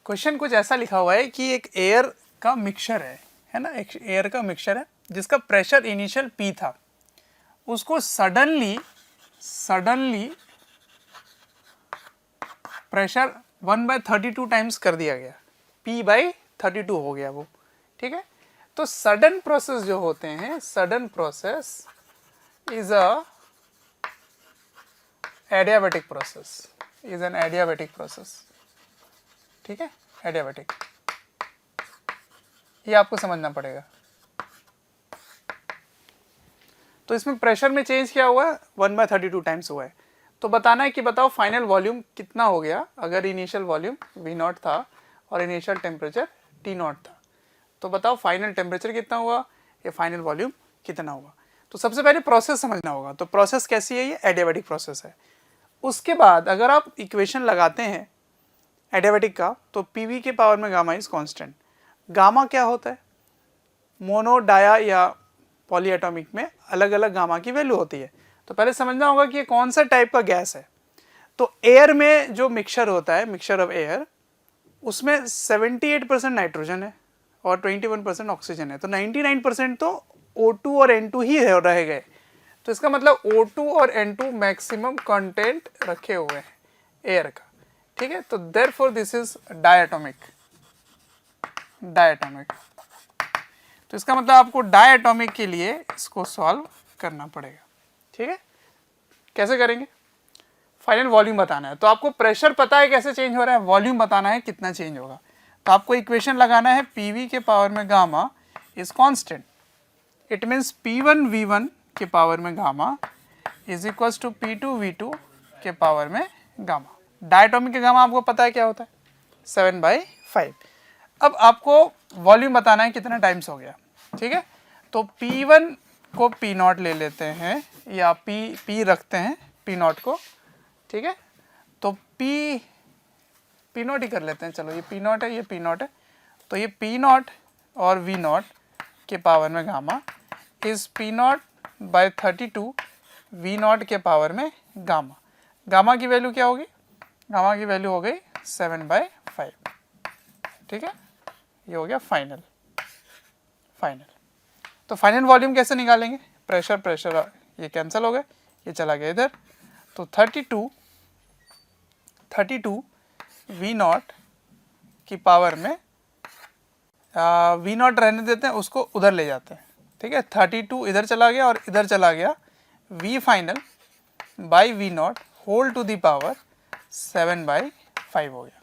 क्वेश्चन कुछ ऐसा लिखा हुआ है कि एक एयर का मिक्सचर है ना, एक एयर का मिक्सचर है जिसका प्रेशर इनिशियल P था, उसको सडनली प्रेशर 1/32 टाइम्स कर दिया गया, P/32 हो गया वो। ठीक है, तो सडन प्रोसेस जो होते हैं, sudden process is a adiabatic process, is an adiabatic process. ठीक है, एडियाबैटिक, ये आपको समझना पड़ेगा। तो इसमें प्रेशर में चेंज क्या हुआ है, 1/32 टाइम्स हुआ है। तो बताना है कि बताओ फाइनल वॉल्यूम कितना हो गया, अगर इनिशियल वॉल्यूम V0 था और इनिशियल टेम्परेचर T0 था, तो बताओ फाइनल टेम्परेचर कितना हुआ या फाइनल वॉल्यूम कितना हुआ। तो सबसे पहले प्रोसेस समझना होगा। तो प्रोसेस कैसी है, ये एडियाबैटिक प्रोसेस है। उसके बाद अगर आप इक्वेशन लगाते हैं एडियाबैटिक का, तो पीवी के पावर में गामा इज कांस्टेंट। गामा क्या होता है, मोनो, डाया या पॉलीएटॉमिक में अलग अलग गामा की वैल्यू होती है। तो पहले समझना होगा कि ये कौन सा टाइप का गैस है। तो एयर में जो मिक्सचर होता है, मिक्सचर ऑफ एयर, उसमें 78% नाइट्रोजन है और 21% ऑक्सीजन है। तो 99% तो O2 और N2 ही रह गए। तो इसका मतलब O2 और N2 मैक्सिमम कंटेंट रखे हुए हैं एयर का। ठीक है, तो देयरफॉर दिस इज डायटोमिक। तो इसका मतलब आपको डायटोमिक के लिए इसको सॉल्व करना पड़ेगा। ठीक है, कैसे करेंगे, फाइनल वॉल्यूम बताना है। तो आपको प्रेशर पता है कैसे चेंज हो रहा है, वॉल्यूम बताना है कितना चेंज होगा। तो आपको इक्वेशन लगाना है, पीवी के पावर में gamma is constant. It means P1 V1 के पावर में gamma is equals to P2 V2 के पावर में गामा। डायटोमिक के गामा आपको पता है क्या होता है, 7/5। अब आपको वॉल्यूम बताना है कितना टाइम्स हो गया। ठीक है, तो P1 को P0 ले लेते हैं, या P रखते हैं P0 को। ठीक है, तो P0 ही कर लेते हैं, चलो ये P0 है, ये P0 है। तो ये P0 और V0 के पावर में गामा इज P0/32 V0 के पावर में गामा। गामा की वैल्यू क्या होगी, गामा की वैल्यू हो गई 7/5। ठीक है, ये हो गया फाइनल। तो फाइनल वॉल्यूम कैसे निकालेंगे, प्रेशर ये कैंसिल हो गए, ये चला गया इधर। तो 32 V0 की पावर में V0 रहने देते हैं, उसको उधर ले जाते हैं। ठीक है, 32 इधर चला गया और इधर चला गया, V final by V0 whole to the power 7/5 हो गया,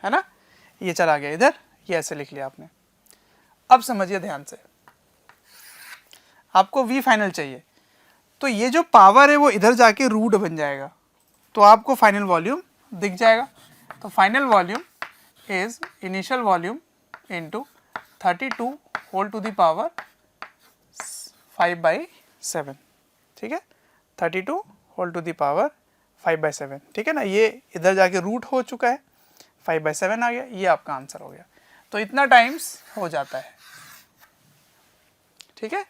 है ना। ये चला गया इधर, ये ऐसे लिख लिया आपने। अब समझिए ध्यान से, आपको V फाइनल चाहिए, तो ये जो पावर है वो इधर जाके रूट बन जाएगा, तो आपको फाइनल वॉल्यूम दिख जाएगा। तो final volume is initial volume into 32 whole to the power 5/7। ठीक है, 32 होल टू द पावर 5/7। ठीक है ना, ये इधर जाके रूट हो चुका है, 5/7 आ गया, ये आपका आंसर हो गया। तो इतना टाइम्स हो जाता है। ठीक है,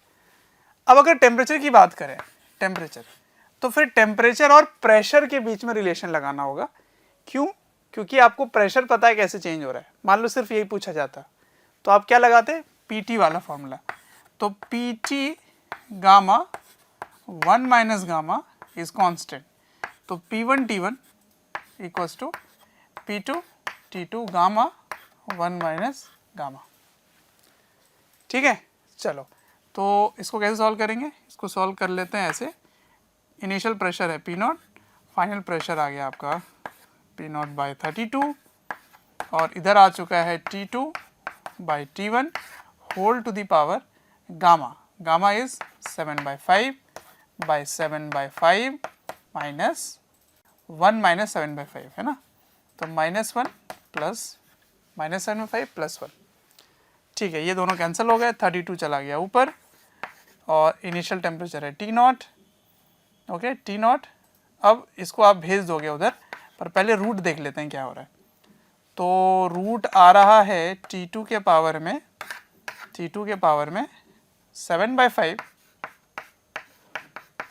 अब अगर टेम्परेचर की बात करें, टेम्परेचर, तो फिर टेम्परेचर और प्रेशर के बीच में रिलेशन लगाना होगा। क्यों, क्योंकि आपको प्रेशर पता है कैसे चेंज हो रहा है। मान लो सिर्फ यही पूछा जाता तो आप क्या लगाते, पीटी वाला फॉर्मूला। तो PT gamma 1 minus gamma is constant, तो P1 T1 equals to P2 T2 gamma 1 minus gamma. ठीक है, चलो तो इसको कैसे सॉल्व करेंगे, इसको सॉल्व कर लेते हैं ऐसे। इनिशियल प्रेशर है P0, फाइनल प्रेशर आ गया आपका P0/32 और इधर आ चुका है T2/T1 whole to the power gamma. Gamma is 7/5 minus 1 minus 7/5 है ना, तो -1 प्लस -7/5 प्लस 1. ठीक है, ये दोनों कैंसिल हो गए, 32 चला गया ऊपर और इनिशियल टेम्परेचर है T0. Okay, T0. अब इसको आप भेज दोगे उधर, पर पहले रूट देख लेते हैं क्या हो रहा है. तो रूट आ रहा है T2 के पावर में 7/5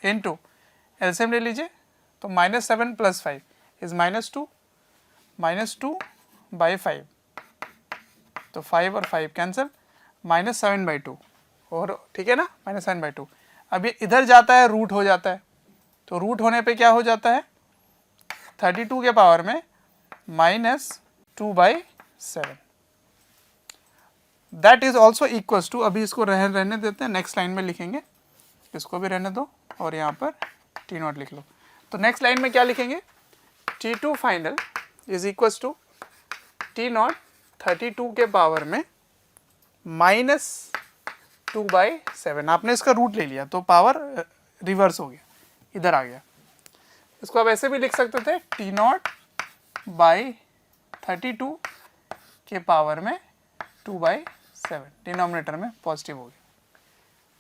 इंटू एलसीएम ले लीजिए, तो -7 प्लस 5 इज -2 -2/5, तो 5 और 5 कैंसिल, -7/2 और ठीक है ना, -7/2. अब ये इधर जाता है रूट हो जाता है, तो रूट होने पे क्या हो जाता है 32 के पावर में -2/7. That is also equals to, अभी इसको रहने देते हैं, नेक्स्ट लाइन में लिखेंगे, इसको भी रहने दो और यहाँ पर T0 लिख लो. तो नेक्स्ट लाइन में क्या लिखेंगे, T2 final is equals to T0 32 के पावर में -2/7. आपने इसका रूट ले लिया तो पावर रिवर्स हो गया, इधर आ गया. इसको आप ऐसे भी लिख सकते थे T0/32 के पावर में 2/7, डिनोमिनेटर में पॉजिटिव हो गया.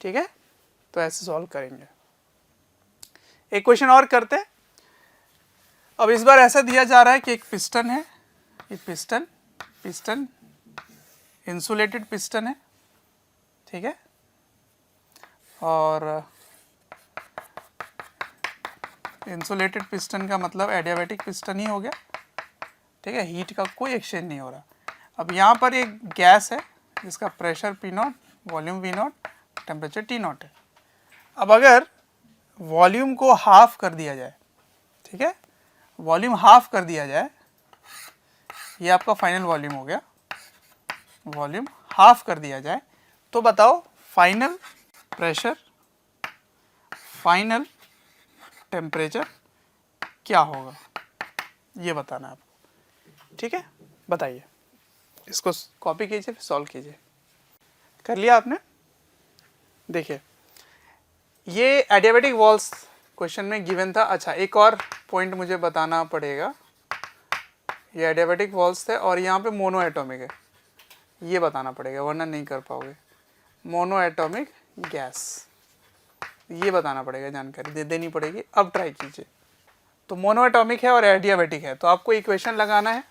ठीक है, तो ऐसे सॉल्व करेंगे. एक क्वेश्चन और करते हैं. अब इस बार ऐसा दिया जा रहा है कि एक पिस्टन है, ये पिस्टन इंसुलेटेड पिस्टन है, ठीक है, और इंसुलेटेड पिस्टन का मतलब एडियाबैटिक पिस्टन ही हो गया. ठीक है, हीट का कोई एक्सचेंज नहीं हो रहा. अब यहाँ पर एक गैस है जिसका pressure P0, volume V0, temperature T0 है. अब अगर वॉल्यूम को हाफ कर दिया जाए, ठीक है, वॉल्यूम हाफ कर दिया जाए, ये आपका फाइनल वॉल्यूम हो गया, वॉल्यूम हाफ कर दिया जाए, तो बताओ फाइनल प्रेशर, फाइनल टेम्परेचर क्या होगा, ये बताना है आपको. ठीक है, बताइए. इसको कॉपी कीजिए, फिर सॉल्व कीजिए. कर लिया आपने? देखिए, ये एडियाबैटिक वॉल्स क्वेश्चन में गिवन था. अच्छा, एक और पॉइंट मुझे बताना पड़ेगा. ये एडियाबैटिक वॉल्स थे और यहाँ पे मोनो एटॉमिक है, ये बताना पड़ेगा वरना नहीं कर पाओगे. मोनो एटॉमिक गैस, ये बताना पड़ेगा, जानकारी देनी पड़ेगी. अब ट्राई कीजिए. तो मोनो एटॉमिक है और एडियाबैटिक है, तो आपको इक्वेशन लगाना है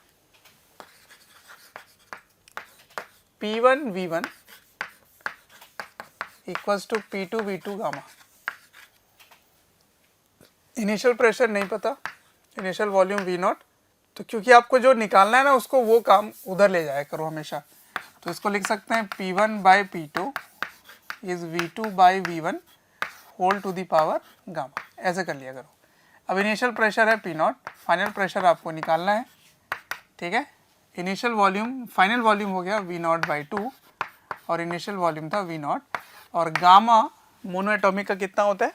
P1V1 equals to P2V2 gamma. Initial pressure नहीं पता, इनिशियल वॉल्यूम V0, तो क्योंकि आपको जो निकालना है ना उसको वो काम उधर ले जाया करो हमेशा. तो इसको लिख सकते हैं P1/P2 is V2/V1 whole to the power gamma. ऐसे कर लिया करो. अब इनिशियल प्रेशर है P0, फाइनल प्रेशर आपको निकालना है. ठीक है, इनिशियल वॉल्यूम, फाइनल वॉल्यूम हो गया V0/2 और इनिशियल वॉल्यूम था V0. और गामा मोनोएटॉमिक का कितना होता है,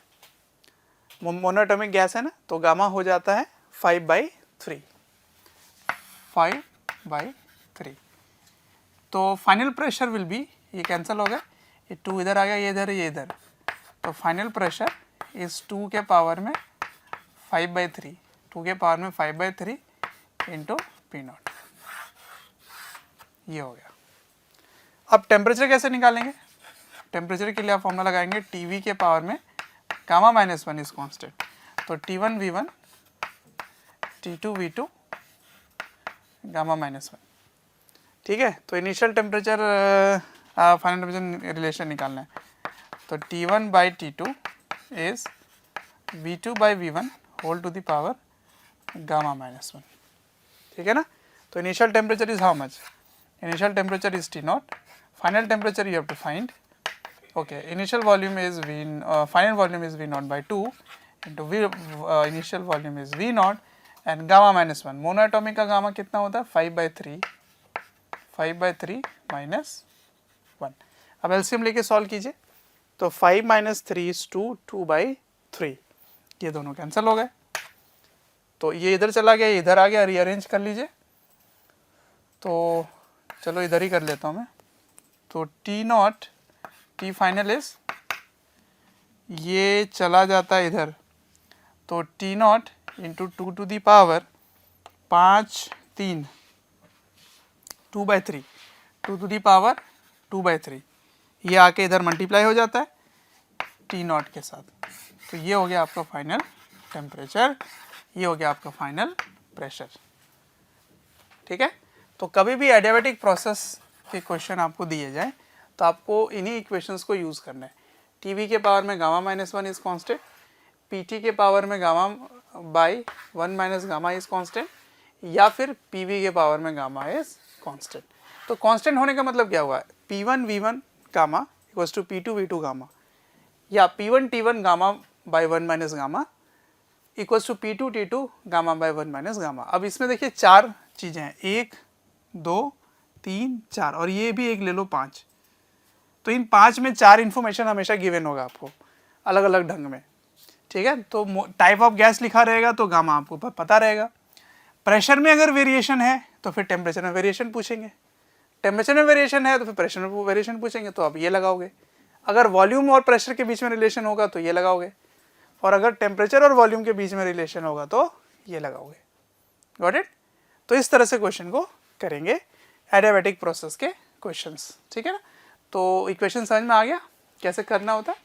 मोनोएटॉमिक गैस है ना, तो गामा हो जाता है 5/3. तो फाइनल प्रेशर विल बी, ये कैंसिल हो गया, ये 2 इधर आ गया, ये इधर, ये इधर. तो फाइनल प्रेशर इस 2 के पावर में 5/3, 2 के पावर में 5/3 इंटू P0. ये हो गया. अब टेम्परेचर कैसे निकालेंगे? टेम्परेचर के लिए आप फॉर्मूला लगाएंगे TV के पावर में गामा -1 इज कांस्टेंट. तो T1V1 T2V2 गामा -1. ठीक है, तो initial temperature final temperature relation निकालना है. तो T1/T2 is V2/V1 whole to the power gamma -1. ठीक है ना. तो initial temperature is how much? Initial temperature is T0, final temperature you have to find. Okay, initial volume is final volume is V0/2 into initial volume is V0 and gamma -1. Monoatomic का gamma कितना होता है 5/3 minus 1. अब LCM लेके solve कीजिए. तो 5 - 3 is 2, 2/3. ये दोनों कैंसिल हो गए. तो ये इधर चला गया, ये इधर आ गया, रीअरेंज कर लीजिए। तो चलो इधर ही कर लेता हूँ मैं। तो T naught T final is, ये चला जाता है इधर, तो T naught into 2 to the power 5 3 2/3 2 to the power 2/3, ये आके इधर मल्टीप्लाई हो जाता है टी नॉट के साथ। तो ये हो गया आपका फाइनल टेम्परेचर, ये हो गया आपका फाइनल प्रेशर। ठीक है, तो कभी भी एडियाबैटिक प्रोसेस के क्वेश्चन आपको दिए जाए तो आपको इन्हीं इक्वेशंस को यूज़ करना है। टीवी के पावर में गामा -1 इज कांस्टेंट, पीटी के पावर में gamma by 1 minus gamma is constant, या फिर पीवी के पावर में गामा इज कांस्टेंट। तो कांस्टेंट होने का मतलब क्या हुआ, P1 V1 gamma equals to P2 V2 gamma, या P1 T1 gamma by 1 minus gamma equals to P2 T2 gamma by 1 minus gamma. अब इसमें देखिए 4 चीज़ें हैं, 1 2 3 4, और ये भी एक ले लो 5। तो इन 5 में 4 इन्फॉर्मेशन हमेशा गिवन होगा आपको अलग अलग ढंग में। ठीक है, तो टाइप ऑफ गैस लिखा रहेगा तो गामा आपको पता रहेगा। प्रेशर में अगर वेरिएशन है तो फिर टेम्परेचर में वेरिएशन पूछेंगे, टेम्परेचर में वेरिएशन है तो फिर प्रेशर में वेरिएशन पूछेंगे, तो आप ये लगाओगे। अगर वॉल्यूम और प्रेशर के बीच में रिलेशन होगा तो ये लगाओगे, और अगर टेम्परेचर और वॉल्यूम के बीच में रिलेशन होगा तो ये लगाओगे। Got it? तो इस तरह से क्वेश्चन को करेंगे एडियाबैटिक प्रोसेस के क्वेश्चंस। ठीक है ना, तो इक्वेशन समझ में आ गया कैसे करना होता है।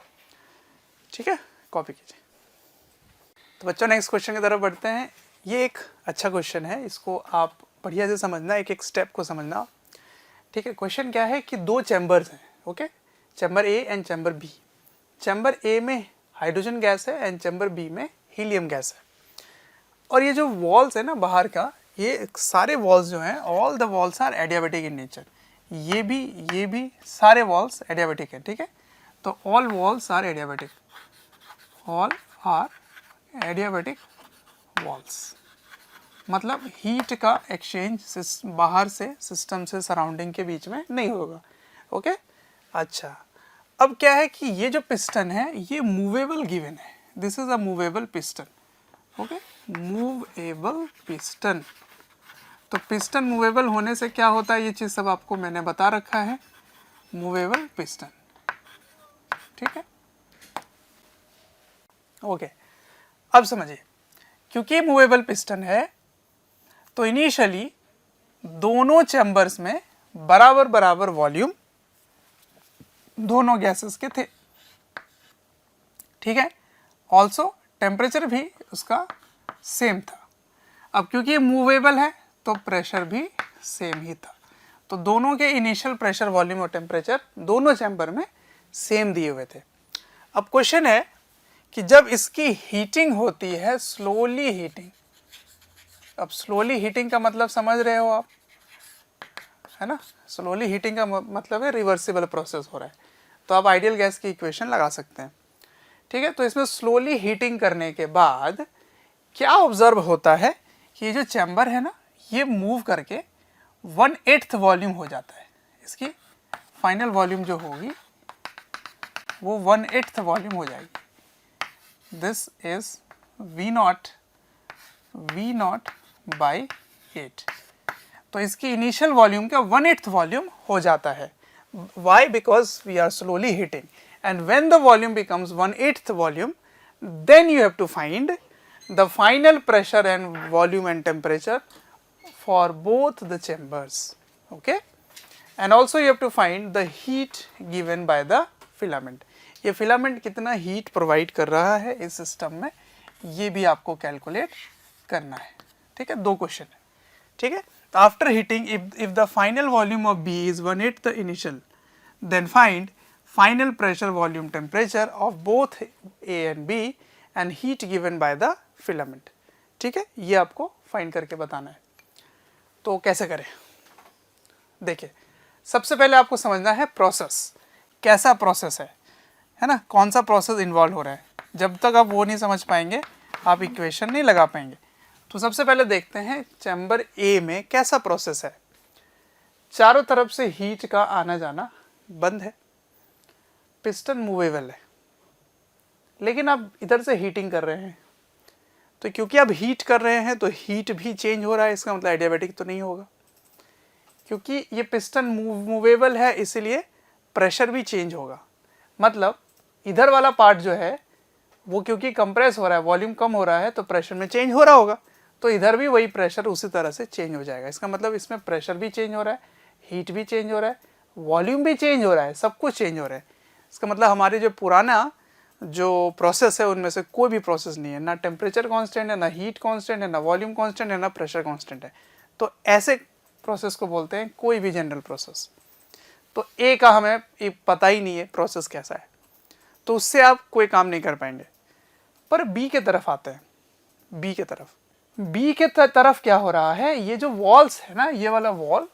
ठीक है, कॉपी कीजिए। तो बच्चों नेक्स्ट क्वेश्चन की तरफ बढ़ते हैं। ये एक अच्छा क्वेश्चन है, इसको आप बढ़िया से समझना, एक एक स्टेप को समझना। ठीक है, क्वेश्चन क्या है कि 2 चैम्बर्स हैं, okay, chamber A and chamber B. Chamber A में हाइड्रोजन गैस है एंड चैम्बर बी में हीलियम गैस है। और ये जो वॉल्स है ना बाहर का, ये सारे वॉल्स जो हैं, all the walls are adiabatic in nature. ये भी सारे वॉल्स एडियाबैटिक हैं। ठीक है, तो all walls are adiabatic, all are adiabatic walls, मतलब हीट का एक्सचेंज बाहर से सिस्टम से सराउंडिंग के बीच में नहीं होगा। ओके, अच्छा, अब क्या है कि ये जो पिस्टन है ये मूवेबल गिवन है, this is a movable piston. Okay, movable piston. तो पिस्टन मूवेबल होने से क्या होता है, ये चीज़ सब आपको मैंने बता रखा है, मूवेबल पिस्टन। ठीक है, ओके, अब समझिए, क्योंकि मूवेबल पिस्टन है तो इनिशियली दोनों चैम्बर्स में बराबर बराबर वॉल्यूम दोनों गैसेस के थे। ठीक है, ऑल्सो टेम्परेचर भी उसका सेम था। अब क्योंकि ये मूवेबल है तो प्रेशर भी सेम ही था, तो दोनों के इनिशियल प्रेशर, वॉल्यूम और टेम्परेचर दोनों चैम्बर में सेम दिए हुए थे। अब क्वेश्चन है कि जब इसकी हीटिंग होती है, स्लोली हीटिंग, अब स्लोली हीटिंग का मतलब समझ रहे हो आप, है ना, स्लोली हीटिंग का मतलब है रिवर्सिबल प्रोसेस हो रहा है, तो आप आइडियल गैस की इक्वेशन लगा सकते हैं। ठीक है, तो इसमें स्लोली हीटिंग करने के बाद क्या ऑब्जर्व होता है कि ये जो चैम्बर है ना, ये मूव करके 1/8 वॉल्यूम हो जाता है, इसकी फाइनल वॉल्यूम जो होगी वो 1/8 वॉल्यूम हो जाएगी। This is V0 by 8। तो इसकी इनिशियल वॉल्यूम का 1/8 वॉल्यूम हो जाता है। Why? Because we are slowly heating, and when the volume becomes 1/8 volume, then you have to find the final pressure and volume and temperature for both the chambers. Okay, and also you have to find the heat given by the filament. ये filament कितना heat provide कर रहा है इस system में, ये भी आपको कैलकुलेट करना है। ठीक है, 2 क्वेश्चन है। ठीक है, तो after heating if the final volume of B is 1/8 the initial, then find final pressure, volume, temperature of both A and B and heat given by the filament. ठीक है, ये आपको फाइंड करके बताना है। तो कैसे करें, देखिए, सबसे पहले आपको समझना है प्रोसेस, कैसा प्रोसेस है ना, कौन सा प्रोसेस इन्वॉल्व हो रहा है। जब तक आप वो नहीं समझ पाएंगे आप इक्वेशन नहीं लगा पाएंगे। तो सबसे पहले देखते हैं चैम्बर ए में कैसा प्रोसेस है। चारों तरफ से हीट का आना जाना बंद है, पिस्टन मूवेबल है, लेकिन आप इधर से हीटिंग कर रहे हैं, तो क्योंकि आप हीट कर रहे हैं तो हीट भी चेंज हो रहा है, इसका मतलब एडियाबैटिक तो नहीं होगा। क्योंकि ये पिस्टन मूवेबल है इसीलिए प्रेशर भी चेंज होगा। मतलब इधर वाला पार्ट जो है वो क्योंकि कंप्रेस हो रहा है, वॉल्यूम कम हो रहा है, तो प्रेशर में चेंज हो रहा होगा, तो इधर भी वही प्रेशर उसी तरह से चेंज हो जाएगा। इसका मतलब इसमें प्रेशर भी चेंज हो रहा है, हीट भी चेंज हो रहा है, वॉल्यूम भी चेंज हो रहा है, सब कुछ चेंज हो रहा है। इसका मतलब हमारे जो पुराना जो प्रोसेस है उनमें से कोई भी प्रोसेस नहीं है, ना टेम्परेचर कांस्टेंट है, ना हीट कांस्टेंट है, ना वॉल्यूम कांस्टेंट है, ना प्रेशर कांस्टेंट है। तो ऐसे प्रोसेस को बोलते हैं कोई भी जनरल प्रोसेस। तो ए का हमें पता ही नहीं है प्रोसेस कैसा है, तो उससे आप कोई काम नहीं कर पाएंगे। पर बी के तरफ आते हैं, बी के तरफ। बी के तरफ क्या हो रहा है, ये जो वॉल्स है ना, ये वाला वॉल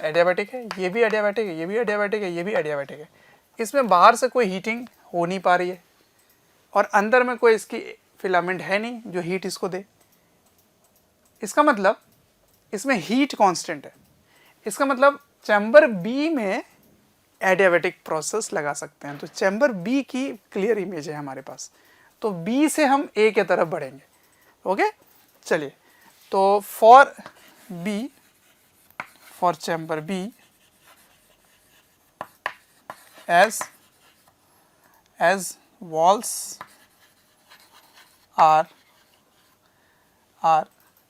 एडियाबैटिक है, ये भी एडियाबैटिक है, ये भी एडियाबैटिक है, ये भी एडियाबैटिक है। इसमें बाहर से कोई हीटिंग हो नहीं पा रही है और अंदर में कोई इसकी फिलामेंट है नहीं जो हीट इसको दे। इसका मतलब इसमें हीट कांस्टेंट है। इसका मतलब चैम्बर बी में एडियाबैटिक प्रोसेस लगा सकते हैं। तो चैम्बर बी की क्लियर इमेज है हमारे पास, तो बी से हम ए के तरफ बढ़ेंगे। ओके, चलिए, तो for chamber B as walls are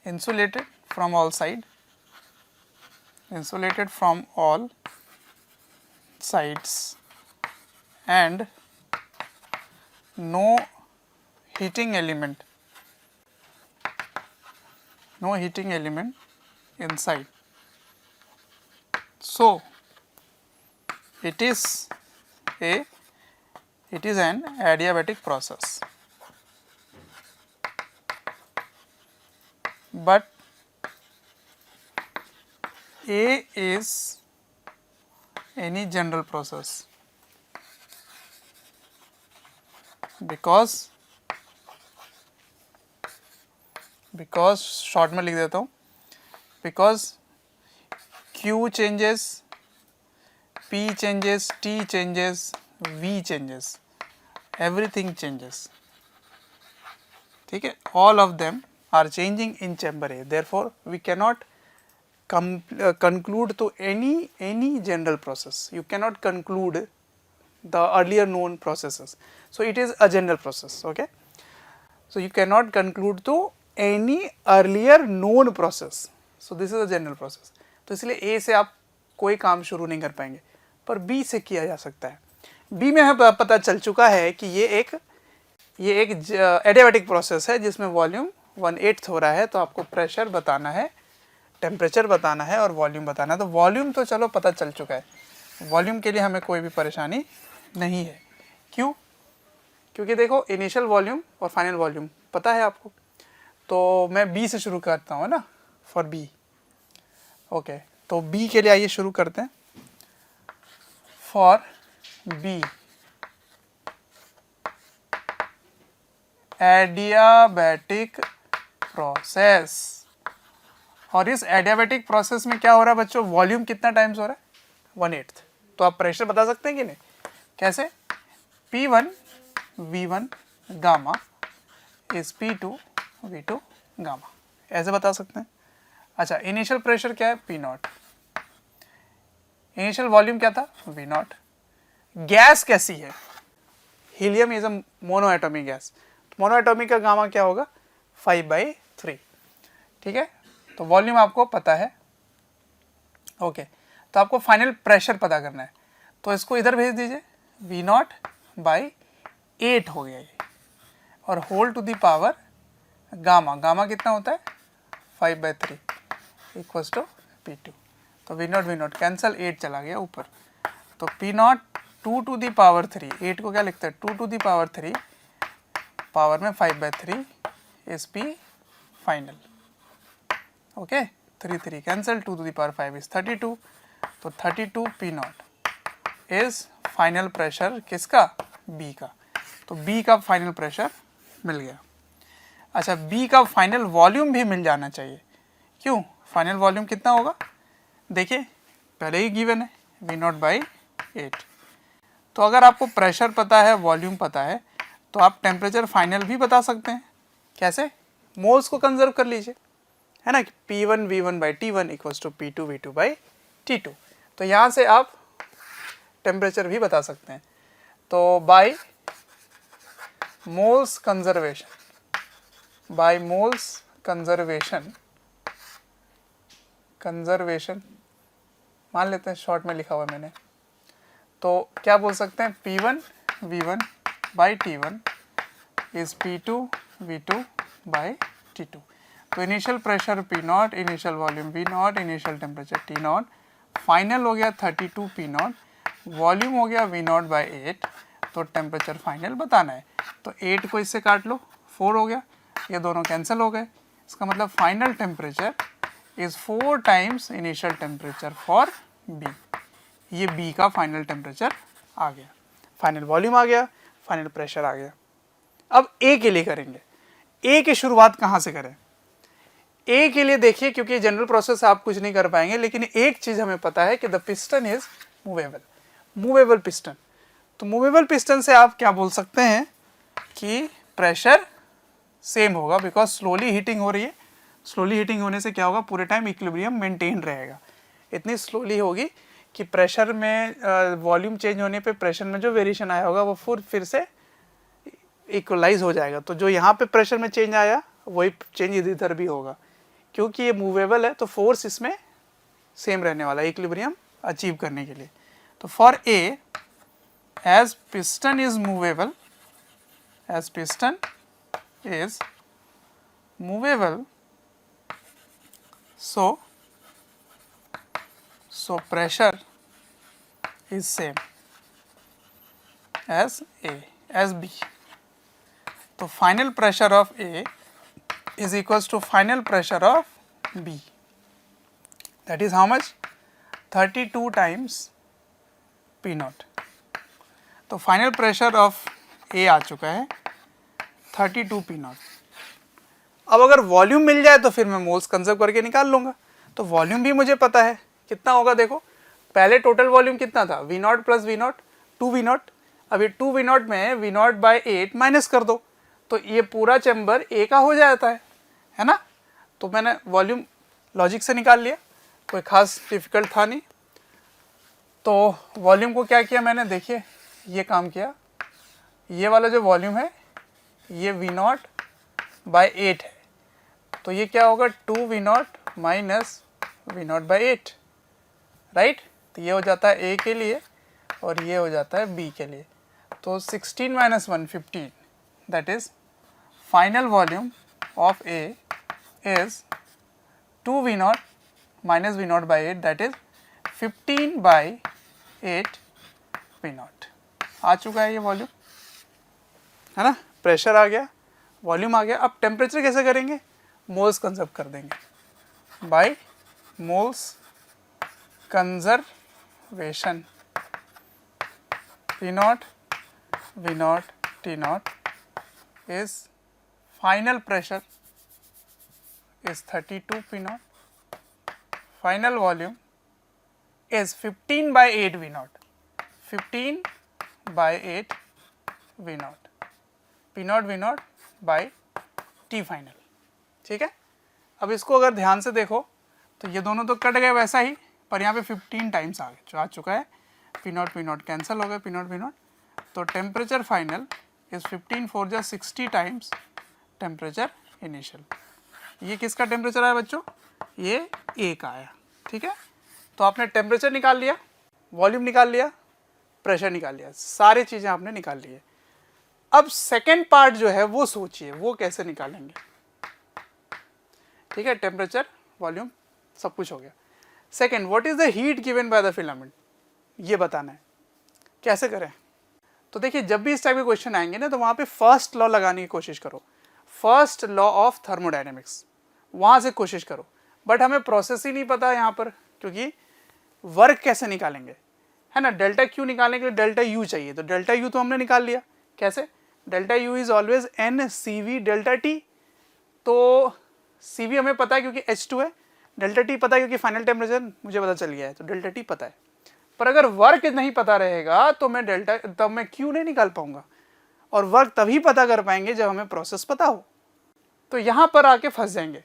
insulated from all sides and no heating element inside, so it is an adiabatic process. But A is any general process because short में लिख देता हूँ, because Q changes, P changes, T changes, V changes, everything changes. ठीक है, all of them are changing in chamber A. Therefore, we cannot conclude to any general process. You cannot conclude the earlier known processes. So it is a general process. Okay. So you cannot conclude to any earlier known process. So this is a general process. तो इसलिए A से आप कोई काम शुरू नहीं कर पाएंगे, पर B से किया जा सकता है। B में हमें पता चल चुका है कि ये एक एडियाबैटिक प्रोसेस है जिसमें वॉल्यूम 1/8 हो रहा है, तो आपको प्रेशर बताना है, टेम्परेचर बताना है और वॉल्यूम बताना है। तो वॉल्यूम तो चलो पता चल चुका है, वॉल्यूम के लिए हमें कोई भी परेशानी नहीं है। क्यों? क्योंकि देखो इनिशियल वॉल्यूम और फाइनल वॉल्यूम पता है आपको। तो मैं बी से शुरू करता हूँ ना, फॉर बी। ओके, तो बी के लिए आइए शुरू करते हैं। फॉर बी एडियाबैटिक प्रोसेस, और इस एडियाबैटिक प्रोसेस में क्या हो रहा है बच्चों, वॉल्यूम कितना टाइम्स हो रहा है, 1/8। तो आप प्रेशर बता सकते हैं कि नहीं, कैसे, P1 V1 gamma is P2 V2 gamma, ऐसे बता सकते हैं। अच्छा, इनिशियल प्रेशर क्या है, P0, इनिशियल वॉल्यूम क्या था, V0। गैस कैसी है, helium is a monoatomic gas, monoatomic का गामा क्या होगा, 5/3। ठीक है, तो वॉल्यूम आपको पता है। ओके, तो आपको फाइनल प्रेशर पता करना है, तो इसको इधर भेज दीजिए, V0/8 हो गया ये, और whole to the power gamma, gamma कितना होता है, 5/3 इक्वल्स टू P2। तो V0 कैंसल, 8 चला गया ऊपर, तो P0 2 टू द पावर 3, 8 को क्या लिखते हैं, 2 टू द पावर 3, पावर में 5/3 is P final. Okay, 3 cancel, 2 to the power 5 is 32, तो 32 P0 इज फाइनल प्रेशर किसका, B का। तो B का फाइनल प्रेशर मिल गया। अच्छा, B का फाइनल वॉल्यूम भी मिल जाना चाहिए। क्यों, फाइनल वॉल्यूम कितना होगा, देखिए पहले ही गिवन है, V0/8। तो अगर आपको प्रेशर पता है, वॉल्यूम पता है, तो आप टेम्परेचर फाइनल भी बता सकते हैं। कैसे? मोल्स को कंजर्व कर लीजिए, है ना, कि P1 V1 by T1 equals to P2 V2 by T2। तो यहाँ से आप टेम्परेचर भी बता सकते हैं। तो बाई मोल्स कंजर्वेशन मान लेते हैं, शॉर्ट में लिखा हुआ है मैंने, तो क्या बोल सकते हैं? P1 V1 by T1 is P2 V2 by T2। तो initial pressure P0, initial volume V0, initial temperature T0, final हो गया 32 P0, वॉल्यूम हो गया V0 बाई 8। तो टेम्परेचर फाइनल बताना है, तो 8 को इससे काट लो, 4 हो गया, ये दोनों कैंसिल हो गए। इसका मतलब final temperature is 4 times initial temperature for B। ये B का फाइनल टेम्परेचर आ गया, फाइनल वॉल्यूम आ गया, फाइनल प्रेशर आ गया। अब A के लिए करेंगे। A की शुरुआत कहाँ से करें? A के लिए देखिए, क्योंकि जनरल प्रोसेस आप कुछ नहीं कर पाएंगे, लेकिन एक चीज़ हमें पता है कि the piston is movable piston. तो मूवेबल पिस्टन से आप क्या बोल सकते हैं कि प्रेशर सेम होगा, बिकॉज स्लोली हीटिंग हो रही है। स्लोली हीटिंग होने से क्या होगा? पूरे टाइम इक्विलिब्रियम मेंटेन रहेगा। इतनी स्लोली होगी कि प्रेशर में वॉल्यूम चेंज होने पे प्रेशर में जो वेरिएशन आया होगा वो फिर से इक्वलाइज हो जाएगा। तो जो यहाँ पे प्रेशर में चेंज आया वही चेंज इधर भी होगा, क्योंकि ये मूवेबल है तो फोर्स इसमें सेम रहने वाला है इक्विलिब्रियम अचीव करने के लिए। तो for a, as piston is movable, so pressure is same as B। तो final pressure of A is equals to final pressure of B, that is how much? 32 times P0। तो final pressure of ए आ चुका है 32 P0। अब अगर volume मिल जाए तो फिर मैं मोल्स कंजर्व करके निकाल लूँगा। तो वॉल्यूम भी मुझे पता है कितना होगा। देखो पहले टोटल वॉल्यूम कितना था? V0 plus V0 2 V0। अभी 2 V0 में V0 बाई 8 माइनस कर दो तो ये पूरा चैम्बर ए का हो जाता है ना। तो मैंने वॉल्यूम लॉजिक से निकाल लिया, कोई खास डिफिकल्ट था नहीं। तो वॉल्यूम को क्या किया मैंने? देखिए ये काम किया, ये वाला जो वॉल्यूम है ये V0 बाई 8 है, तो ये क्या होगा? 2 V0 minus V0 by 8, right. तो ये हो जाता है A के लिए और ये हो जाता है B के लिए। तो 16 minus 1 15, that is final volume of A is 2 V0 minus V0 by 8, that is 15 by 8 V0। आ चुका है ये वॉल्यूम, है ना। प्रेशर आ गया, वॉल्यूम आ गया। अब टेम्परेचर कैसे करेंगे? मोल्स कंजर्व कर देंगे by moles conservation. P0 V0 T0 is final pressure is 32 P0, final volume is 15 by 8 V0, 15 by 8 V0, P0 V0 by T final। ठीक है। अब इसको अगर ध्यान से देखो तो ये दोनों तो कट गए वैसा ही, पर यहाँ पे 15 टाइम्स आ चुका है। P0 P0 कैंसिल हो गया, P0 P0। तो टेम्परेचर फाइनल इज 15 4 जा 60 टाइम्स टेम्परेचर इनिशियल। ये किसका टेम्परेचर आया बच्चों? ये ए का आया। ठीक है। तो आपने टेम्परेचर निकाल लिया, वॉल्यूम निकाल लिया, प्रेशर निकाल लिया, सारी चीज़ें आपने निकाल ली है। अब सेकेंड पार्ट जो है वो सोचिए वो कैसे निकालेंगे। ठीक है, टेम्परेचर वॉल्यूम सब कुछ हो गया। Second, what is the heat given by the filament, ये बताना है। कैसे करें? तो देखिए जब भी इस टाइप के क्वेश्चन आएंगे ना तो वहाँ पे फर्स्ट लॉ लगाने की कोशिश करो, फर्स्ट लॉ ऑफ थर्मोडायनेमिक्स, वहाँ से कोशिश करो। बट हमें प्रोसेस ही नहीं पता यहाँ पर, क्योंकि वर्क कैसे निकालेंगे, है ना। डेल्टा क्यू निकालने के लिए डेल्टा यू चाहिए, तो डेल्टा यू तो हमने निकाल लिया। कैसे? Delta U is always N C V delta T. तो सी वी हमें पता है क्योंकि H2 है, डेल्टा टी पता है क्योंकि फाइनल टेम्परेचर मुझे पता चल गया है, तो डेल्टा टी पता है। पर अगर वर्क नहीं पता रहेगा तो मैं तब मैं क्यू नहीं निकाल पाऊंगा, और वर्क तभी पता कर पाएंगे जब हमें प्रोसेस पता हो। तो यहाँ पर आके फंस जाएंगे।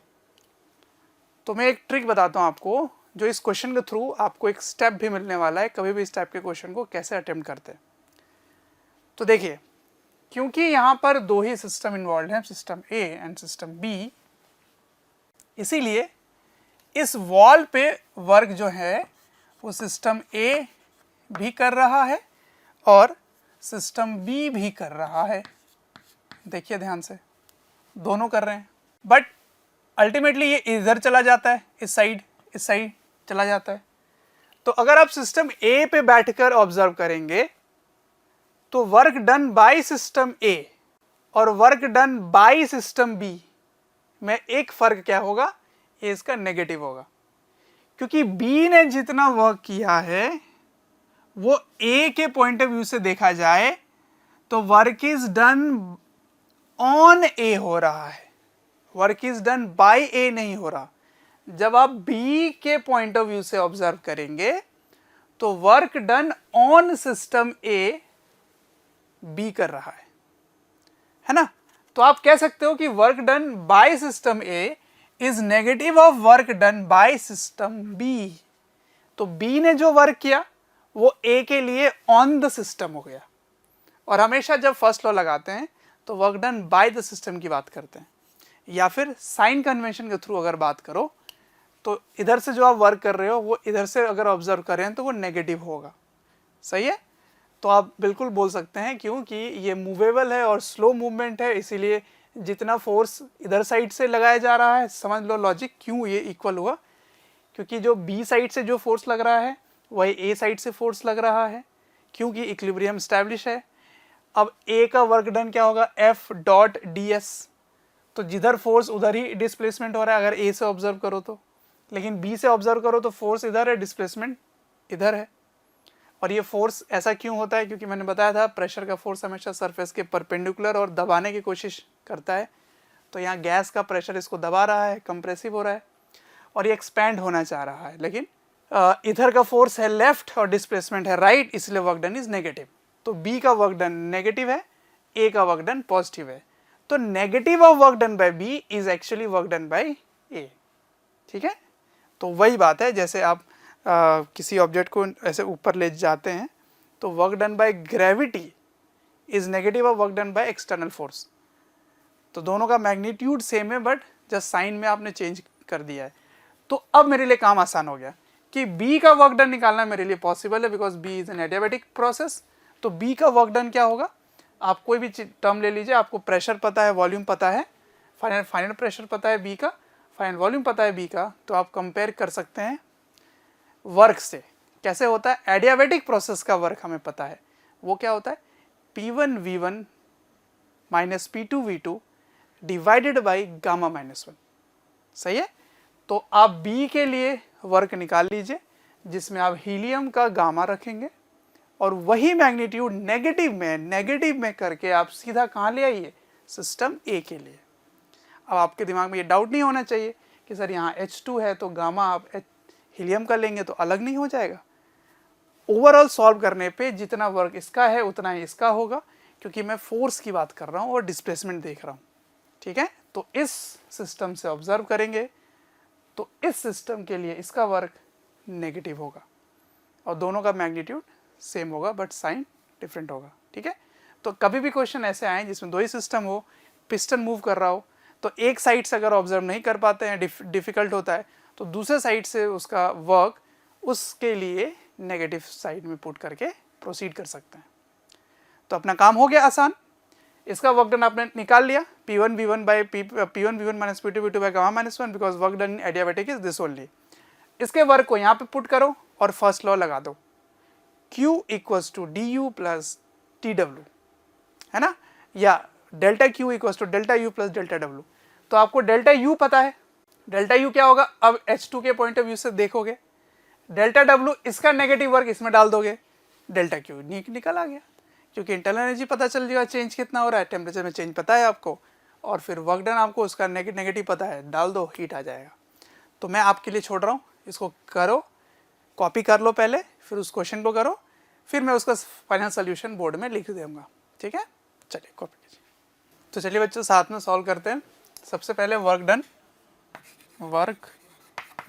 तो मैं एक ट्रिक बताता हूँ आपको, जो इस क्वेश्चन के थ्रू आपको एक स्टेप भी मिलने वाला है कभी भी इस टाइप के क्वेश्चन को कैसे अटेम्प्ट करते हैं। तो देखिए, क्योंकि यहाँ पर दो ही सिस्टम इन्वॉल्व हैं, system A and system B, इसीलिए इस वॉल पे वर्क जो है वो सिस्टम ए भी कर रहा है और सिस्टम बी भी कर रहा है। देखिए ध्यान से, दोनों कर रहे हैं, बट अल्टीमेटली ये इधर चला जाता है, इस साइड चला जाता है। तो अगर आप सिस्टम ए पे बैठकर ऑब्जर्व करेंगे तो work done by system A और work done by system B में एक फर्क क्या होगा, ये इसका नेगेटिव होगा, क्योंकि बी ने जितना वर्क किया है वो ए के पॉइंट ऑफ व्यू से देखा जाए तो work is done on A हो रहा है, work is done by A नहीं हो रहा। जब आप बी के पॉइंट ऑफ व्यू से ऑब्जर्व करेंगे तो work done on system A B कर रहा है ना। तो आप कह सकते हो कि work done by system A is negative of work done by system B. तो बी ने जो वर्क किया वो ए के लिए ऑन द सिस्टम हो गया। और हमेशा जब फर्स्ट लॉ लगाते हैं तो work done by the system की बात करते हैं, या फिर साइन कन्वेंशन के थ्रू अगर बात करो तो इधर से जो आप वर्क कर रहे हो वो इधर से अगर ऑब्जर्व कर रहे हैं तो वो नेगेटिव होगा। सही है, तो आप बिल्कुल बोल सकते हैं, क्योंकि ये मूवेबल है और स्लो मूवमेंट है, इसीलिए जितना फोर्स इधर साइड से लगाया जा रहा है, समझ लो लॉजिक क्यों ये इक्वल हुआ, क्योंकि जो बी साइड से जो फोर्स लग रहा है वही ए साइड से फोर्स लग रहा है, क्योंकि इक्विलिब्रियम स्टैब्लिश है। अब ए का वर्क डन क्या होगा, एफ डॉट डी एस, तो जिधर फोर्स उधर ही डिस्प्लेसमेंट हो रहा है अगर ए से ऑब्जर्व करो तो, लेकिन बी से ऑब्जर्व करो तो फोर्स इधर है, डिस्प्लेसमेंट इधर है। और ये फोर्स ऐसा क्यों होता है, क्योंकि मैंने बताया था प्रेशर का फोर्स हमेशा सरफेस के परपेंडिकुलर और दबाने की कोशिश करता है। तो यहाँ गैस का प्रेशर इसको दबा रहा है, कंप्रेसिव हो रहा है और ये एक्सपैंड होना चाह रहा है, लेकिन इधर का फोर्स है लेफ्ट और डिस्प्लेसमेंट है राइट, इसलिए वर्क डन इज नेगेटिव। तो बी का वर्क डन नेगेटिव है, ए का वर्क डन पॉजिटिव है। तो negative of work done by B is actually work done by A. ठीक है, तो वही बात है, जैसे आप किसी ऑब्जेक्ट को ऐसे ऊपर ले जाते हैं तो work done by gravity is negative of work done by external force. तो दोनों का मैग्नीट्यूड सेम है, बट जस्ट साइन में आपने चेंज कर दिया है। तो अब मेरे लिए काम आसान हो गया कि बी का वर्क डन निकालना मेरे लिए पॉसिबल है, because B is an adiabatic process. तो बी का वर्क डन क्या होगा, आप कोई भी टर्म ले लीजिए, आपको प्रेशर पता है, वॉल्यूम पता है, फाइनल प्रेशर पता है बी का, फाइनल वॉल्यूम पता है बी का, तो आप कंपेयर कर सकते हैं वर्क से। कैसे होता है, एडियाबैटिक प्रोसेस का वर्क हमें पता है, वो क्या होता है, P1 V1 minus P2 V2 divided by gamma minus 1। सही है, तो आप बी के लिए वर्क निकाल लीजिए जिसमें आप हीलियम का गामा रखेंगे और वही मैग्नीट्यूड नेगेटिव में करके आप सीधा कहाँ ले आइए, सिस्टम ए के लिए। अब आपके दिमाग में ये डाउट नहीं होना चाहिए कि सर यहाँ H2 है तो गामा आप हीलियम का लेंगे तो अलग नहीं हो जाएगा। ओवरऑल सॉल्व करने पे जितना वर्क इसका है उतना ही इसका होगा, क्योंकि मैं फोर्स की बात कर रहा हूँ और डिस्प्लेसमेंट देख रहा हूँ। ठीक है, तो इस सिस्टम से ऑब्जर्व करेंगे तो इस सिस्टम के लिए इसका वर्क नेगेटिव होगा और दोनों का मैग्नीट्यूड सेम होगा बट साइन डिफरेंट होगा। ठीक है, तो कभी भी क्वेश्चन ऐसे आए जिसमें दो ही सिस्टम हो, पिस्टन मूव कर रहा हो, तो एक साइड से अगर ऑब्जर्व नहीं कर पाते हैं, डिफिकल्ट होता है, तो दूसरे साइड से उसका वर्क उसके लिए नेगेटिव साइड में पुट करके प्रोसीड कर सकते हैं। तो अपना काम हो गया आसान। इसका वर्क डन आपने निकाल लिया, P1 V1 by P1 V1 minus P2 V2 by gamma minus 1, because work done in adiabatic is this only. इसके वर्क को यहाँ पे पुट करो और फर्स्ट लॉ लगा दो, Q equals to du plus TW, है ना, या delta Q equals to delta U plus delta W। तो आपको डेल्टा U पता है, डेल्टा U क्या होगा, अब H2 के पॉइंट ऑफ व्यू से देखोगे, डेल्टा W इसका नेगेटिव वर्क इसमें डाल दोगे, डेल्टा Q निकल आ गया, क्योंकि इंटरनल एनर्जी पता चल जाएगा चेंज कितना हो रहा है, टेम्परेचर में चेंज पता है आपको, और फिर वर्क डन आपको उसका नेगेटिव पता है, डाल दो, हीट आ जाएगा। तो मैं आपके लिए छोड़ रहा हूँ, इसको करो, कॉपी कर लो पहले, फिर उस क्वेश्चन को करो, फिर मैं उसका फाइनल सोल्यूशन बोर्ड में लिख दूंगा। ठीक है, चलिए कॉपी कीजिए। तो चलिए बच्चों साथ में सॉल्व करते हैं। सबसे पहले work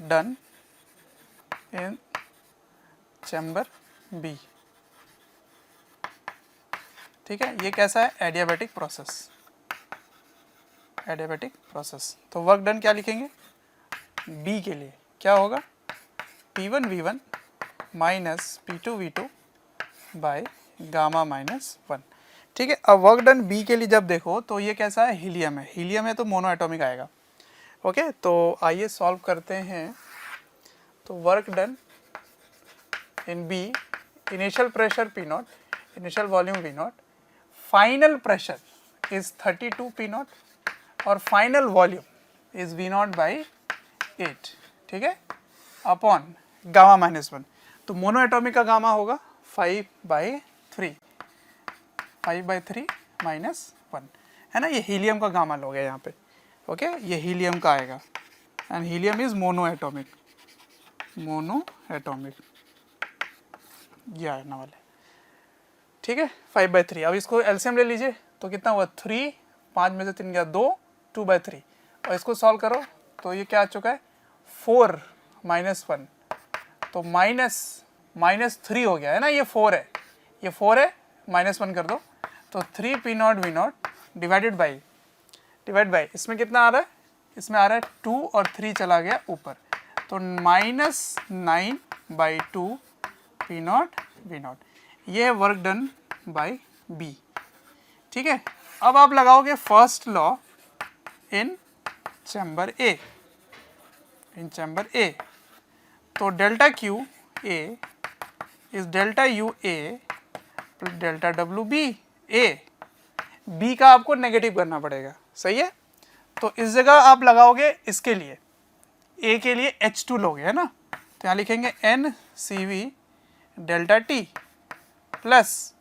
done in chamber B, ठीक है। ये कैसा है, एडियाबैटिक प्रोसेस। तो वर्क डन क्या लिखेंगे, बी के लिए क्या होगा, P1 V1 minus P2 V2 by gamma minus 1, ठीक है। अब वर्क डन बी के लिए जब देखो तो ये कैसा है, हीलियम है तो मोनो एटॉमिक आएगा। ओके, तो आइए सॉल्व करते हैं। तो work done in B, initial pressure P0, initial volume V0, final pressure is 32 P0 और final volume is V0 by 8, ठीक है, अपॉन गामा माइनस 1। तो मोनो एटॉमिक का गामा होगा 5/3 माइनस 1, है ना। ये हीलियम का गामा लोगे यहाँ पे। ओके, ये हीलियम का आएगा and helium is mono atomic, ये आने वाले, ठीक है, 5/3। अब इसको एलसीएम ले लीजिए तो कितना हुआ, 3, 5 में से 3 गया 2, 2/3। और इसको सॉल्व करो तो ये क्या आ चुका है, 4 माइनस 1, तो माइनस 3 हो गया है ना। ये 4 है, माइनस 1 कर दो तो 3 P0 V0 डिवाइड बाई इसमें कितना आ रहा है, इसमें आ रहा है 2 और 3 चला गया ऊपर, तो -9/2 P0 V0। ये है वर्क डन बाय बी, ठीक है। अब आप लगाओगे first law in chamber A, तो delta Q A is delta U A plus delta W B. B का आपको नेगेटिव करना पड़ेगा, सही है। तो इस जगह आप लगाओगे इसके लिए, ए के लिए H2 लोगे, है ना। तो यहाँ लिखेंगे NCV delta T plus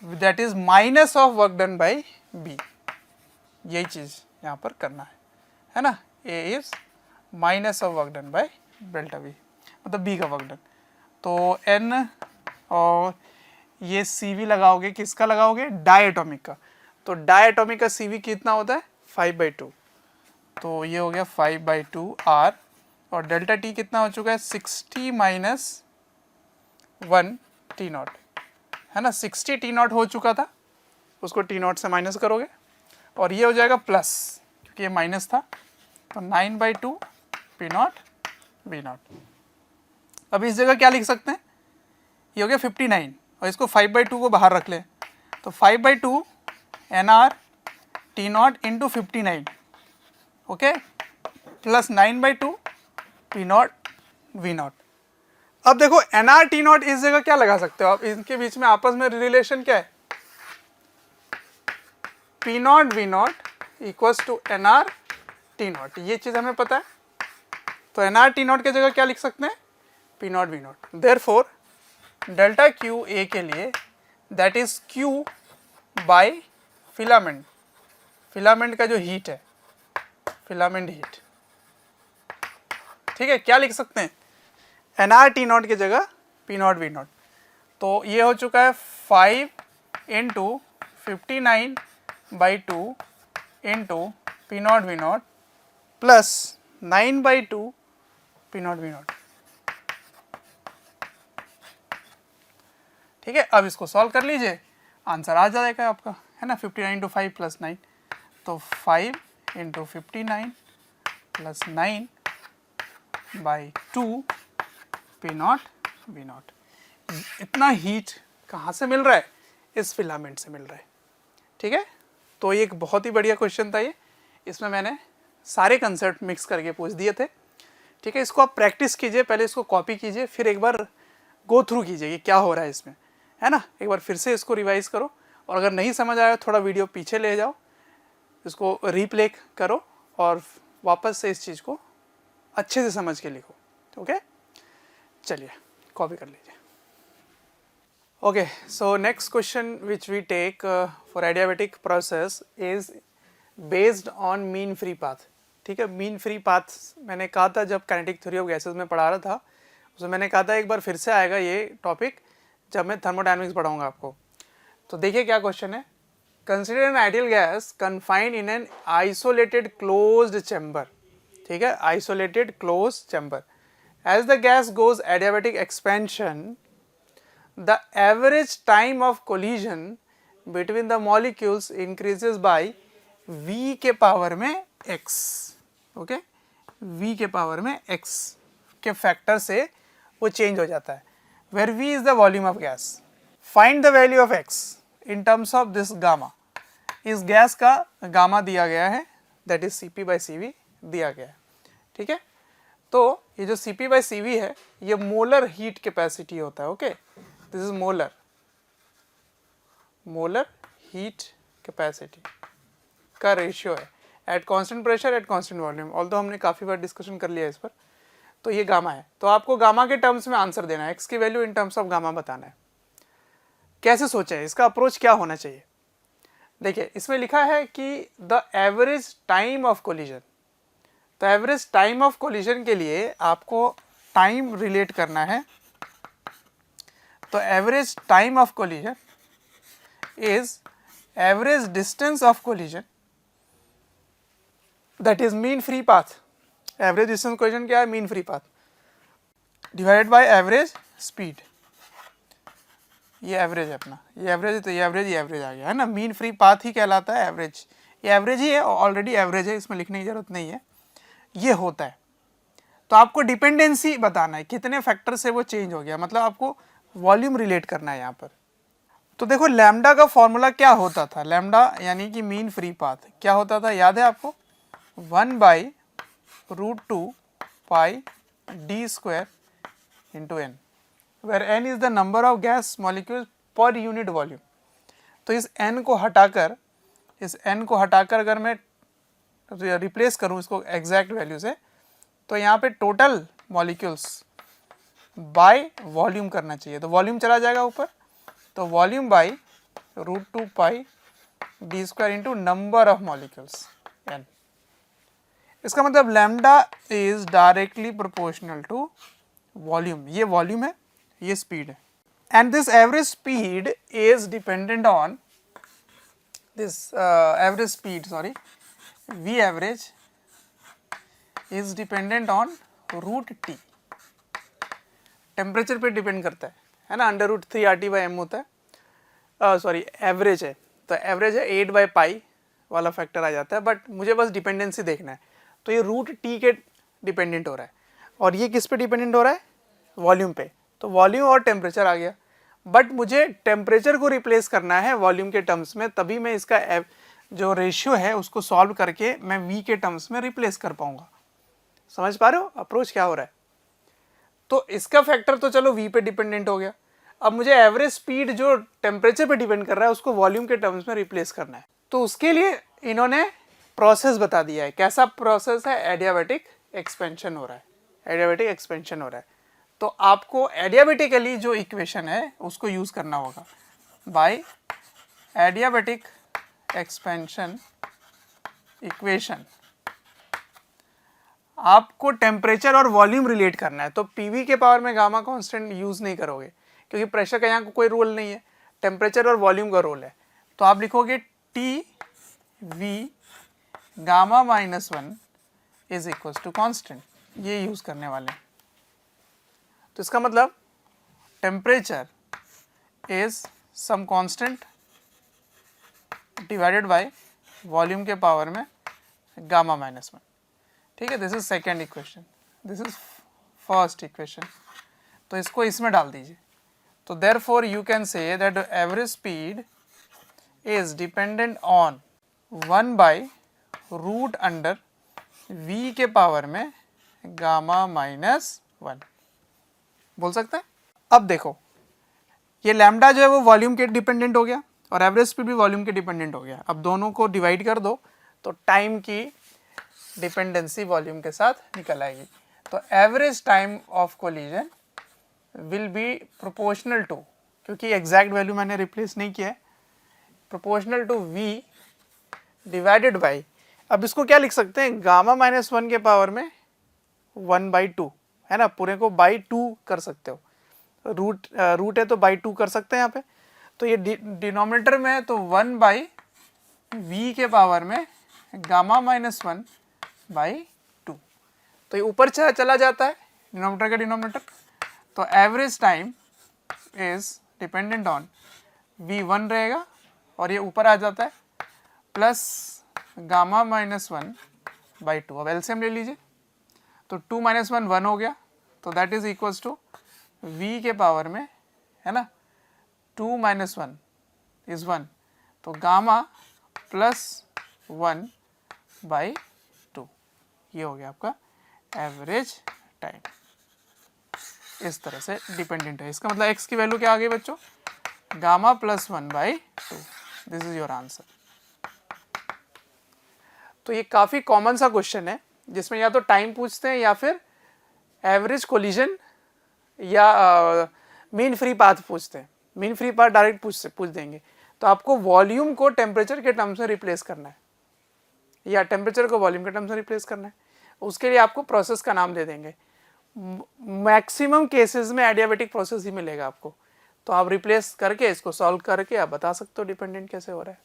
that is minus of work done by B. यही चीज़ यहाँ पर करना है ना। A is minus of work done by delta B, मतलब बी का वर्क डन। तो N और ये CV लगाओगे, किसका लगाओगे, डायटोमिक का। तो डायटोमिक का CV कितना होता है, 5/2, तो ये हो गया 5/2 R, और डेल्टा टी कितना हो चुका है, 60 माइनस 1 T0, है ना। 60 T0 हो चुका था, उसको T0 से माइनस करोगे और ये हो जाएगा प्लस, क्योंकि ये माइनस था, तो 9/2 P0 V0। अब इस जगह क्या लिख सकते हैं, ये हो गया 59 और इसको 5/2 को बाहर रख ले, तो 5/2 NR T0 into 59, okay, plus 9/2 P0 V0। अब देखो NR T0 इस जगह क्या लगा सकते हो आप, इनके बीच में आपस में रिलेशन क्या है, P0 V0 equals to NR T0, ये चीज हमें पता है। तो NR T0 की जगह क्या लिख सकते हैं, P0 V0। Therefore delta Q A के लिए that is Q by filament का जो हीट है, फिलामेंट हीट, ठीक है। क्या लिख सकते हैं, NR T0 की जगह P0 V0। तो ये हो चुका है 5 into 59/2 into P0 V0 plus 9/2 P0 V0, ठीक है। अब इसको सॉल्व कर लीजिए, आंसर आ जाएगा आपका, है ना। 59 इंटू 5 प्लस 9, तो 5 इंटू 59 प्लस 9/2 P0 V0। इतना हीट कहाँ से मिल रहा है, इस फिलामेंट से मिल रहा है, ठीक है। तो ये एक बहुत ही बढ़िया क्वेश्चन था ये, इसमें मैंने सारे कंसेप्ट मिक्स करके पूछ दिए थे, ठीक है। इसको आप प्रैक्टिस कीजिए, पहले इसको कॉपी कीजिए, फिर एक बार गो थ्रू कीजिए कि क्या हो रहा है इसमें, है ना। एक बार फिर से इसको रिवाइज करो, और अगर नहीं समझ आया थोड़ा वीडियो पीछे ले जाओ, इसको रीप्ले करो और वापस से इस चीज़ को अच्छे से समझ के लिखो, ओके। चलिए कॉपी कर लीजिए। Okay, so next question which we take for adiabatic process is based on mean free path, ठीक है। मीन फ्री पाथ मैंने कहा था जब काइनेटिक थ्योरी ऑफ गैसेस में पढ़ा रहा था, उसमें मैंने कहा था एक बार फिर से आएगा ये टॉपिक जब मैं थर्मोडायनामिक्स पढ़ाऊंगा आपको। तो देखिए क्या क्वेश्चन है, consider an ideal gas confined in an isolated closed chamber, ठीक है, isolated close chamber. As the gas goes adiabatic expansion the average time of collision between the molecules increases by v के power में x, okay, v के power में x के factor से वो change हो जाता है. Where v is the volume of gas. Find the value of x in terms of this gamma. इस गैस का गामा दिया गया है, दैट इज Cp/Cv दिया गया है, ठीक है. तो ये जो Cp/Cv है ये मोलर हीट कैपेसिटी होता है, okay. This is molar heat capacity का रेशियो है eight constant pressure at constant volume. Although हमने काफ़ी बार डिस्कशन कर लिया इस पर. तो ये गामा है, तो आपको गामा के टर्म्स में आंसर देना है, x की value in terms of gamma बताना है. कैसे सोचा है, इसका अप्रोच क्या होना चाहिए. देखिए इसमें लिखा है कि the average time of collision. तो एवरेज टाइम ऑफ कोलिजन के लिए आपको टाइम रिलेट करना है. तो average time of collision is average distance of collision, that is mean free path. Average distance collision क्या है, mean free path, divided by average speed. ये एवरेज है अपना, ये एवरेज है, तो ये एवरेज आ गया है ना. मीन फ्री पाथ ही कहलाता है एवरेज. ये एवरेज ही है, ऑलरेडी एवरेज है, इसमें लिखने की जरूरत नहीं है, ये होता है. तो आपको डिपेंडेंसी बताना है, कितने फैक्टर से वो चेंज हो गया, मतलब आपको वॉल्यूम रिलेट करना है यहाँ पर. तो देखो लैम्डा का फॉर्मूला क्या होता था. लैम्डा यानी कि मीन फ्री पाथ क्या होता था, याद है आपको, 1/√2 पाई d² into n, where n is the number of gas molecules per unit volume. तो इस n को हटाकर अगर मैं रिप्लेस करूं इसको एग्जैक्ट वैल्यू से, तो यहाँ पे टोटल मॉलिक्यूल्स बाय वॉल्यूम करना चाहिए. तो वॉल्यूम चला जाएगा ऊपर, तो volume by √2 pi d² into number of molecules n. इसका मतलब lambda is directly proportional to volume. ये वॉल्यूम है, ये स्पीड है. And this average speed is dependent on this average speed, sorry, v average is dependent on √T. Temperature पे depend करता है ना. √3 RT/m होता है, सॉरी एवरेज है, तो एवरेज है 8/π वाला फैक्टर आ जाता है. बट मुझे बस डिपेंडेंसी देखना है, तो ये √T के डिपेंडेंट हो रहा है, और ये किस पे डिपेंडेंट हो रहा है, वॉल्यूम पे. तो वॉल्यूम और टेम्परेचर आ गया, बट मुझे टेम्परेचर को रिप्लेस करना है वॉल्यूम के टर्म्स में, तभी मैं इसका जो रेशियो है उसको सॉल्व करके मैं v के टर्म्स में रिप्लेस कर पाऊंगा. समझ पा रहे हो अप्रोच क्या हो रहा है. तो इसका फैक्टर तो चलो v पे डिपेंडेंट हो गया. अब मुझे एवरेज स्पीड जो टेम्परेचर पे डिपेंड कर रहा है उसको वॉल्यूम के टर्म्स में रिप्लेस करना है. तो उसके लिए इन्होंने प्रोसेस बता दिया है. कैसा प्रोसेस है, एडियाबैटिक एक्सपेंशन हो रहा है, एडियाबैटिक एक्सपेंशन हो रहा है. तो आपको एडियाबैटिकली जो इक्वेशन है उसको यूज करना होगा. बाय एडियाबैटिक एक्सपेंशन इक्वेशन आपको टेम्परेचर और वॉल्यूम रिलेट करना है. तो पीवी के पावर में गामा कांस्टेंट यूज नहीं करोगे, क्योंकि प्रेशर का यहाँ कोई रोल नहीं है, टेम्परेचर और वॉल्यूम का रोल है. तो आप लिखोगे T V gamma -1 is equal to constant, ये यूज करने वाले हैं. तो इसका मतलब temperature is some constant divided by volume के पावर में गामा -1. ठीक है, this is second equation, this is first equation. तो इसको इसमें डाल दीजिए. तो therefore you can say that average speed is dependent on 1/√v के पावर में गामा -1 बोल सकते हैं. अब देखो ये लैम्डा जो है वो वॉल्यूम के डिपेंडेंट हो गया और एवरेज स्पीड भी वॉल्यूम के डिपेंडेंट हो गया. अब दोनों को डिवाइड कर दो तो टाइम की डिपेंडेंसी वॉल्यूम के साथ निकल आएगी. तो average time of collision will be proportional to, क्योंकि एग्जैक्ट वैल्यू मैंने रिप्लेस नहीं किया है, proportional to v divided by, अब इसको क्या लिख सकते हैं, गामा -1 के पावर में 1/2 है ना, पूरे को बाई 2 कर सकते हो. रूट है तो बाई 2 कर सकते हैं यहाँ पे. तो ये डिनोमिनेटर में है तो 1/√2 v के पावर में गामा माइनस 1 बाई 2। तो ये ऊपर चला जाता है डिनोमिनेटर का डिनोमिनेटर, तो average time is dependent on v1 रहेगा और ये ऊपर आ जाता है प्लस गामा माइनस 1 बाई 2। अब एलसीएम ले लीजिए, तो 2 माइनस 1 1 हो गया, तो that is equals to v के पावर में, है ना, 2 माइनस 1 इज 1, तो गामा प्लस 1 बाई 2, ये हो गया आपका एवरेज टाइम। इस तरह से डिपेंडेंट है, इसका मतलब x की वैल्यू क्या आ गई बच्चों, gamma plus 1 by 2। This is your answer. तो ये काफ़ी कॉमन सा क्वेश्चन है जिसमें या तो टाइम पूछते हैं या फिर एवरेज कोलिजन या मीन फ्री पाथ पूछते हैं। मीन फ्री पाथ डायरेक्ट पूछ देंगे, तो आपको वॉल्यूम को टेम्परेचर के टर्म्स में रिप्लेस करना है या टेम्परेचर को वॉल्यूम के टर्म्स में रिप्लेस करना है। उसके लिए आपको प्रोसेस का नाम दे देंगे। मैक्सिमम केसेस में एडियाबेटिक प्रोसेस ही मिलेगा आपको, तो आप रिप्लेस करके इसको सॉल्व करके आप बता सकते हो डिपेंडेंट कैसे हो रहा है।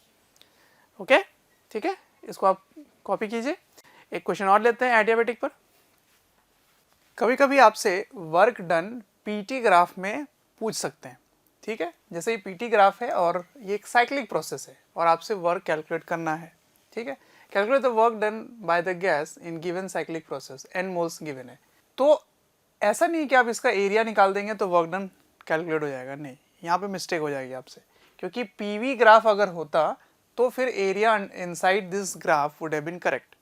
ओके, ठीक है, इसको आप कॉपी कीजिए। एक क्वेश्चन और लेते हैं एडियाबेटिक पर। कभी कभी आपसे वर्क डन पीटी ग्राफ में पूछ सकते हैं, ठीक है। जैसे ये पीटी ग्राफ है और ये एक साइक्लिक प्रोसेस है और आपसे वर्क कैलकुलेट करना है, ठीक है। Calculate the work done by the gas in given cyclic process, n moles given है। तो ऐसा नहीं कि आप इसका एरिया निकाल देंगे तो वर्क डन कैलकुलेट हो जाएगा, नहीं, यहाँ पे मिस्टेक हो जाएगी आपसे, क्योंकि पीवी ग्राफ अगर होता तो फिर area inside this graph would have been correct.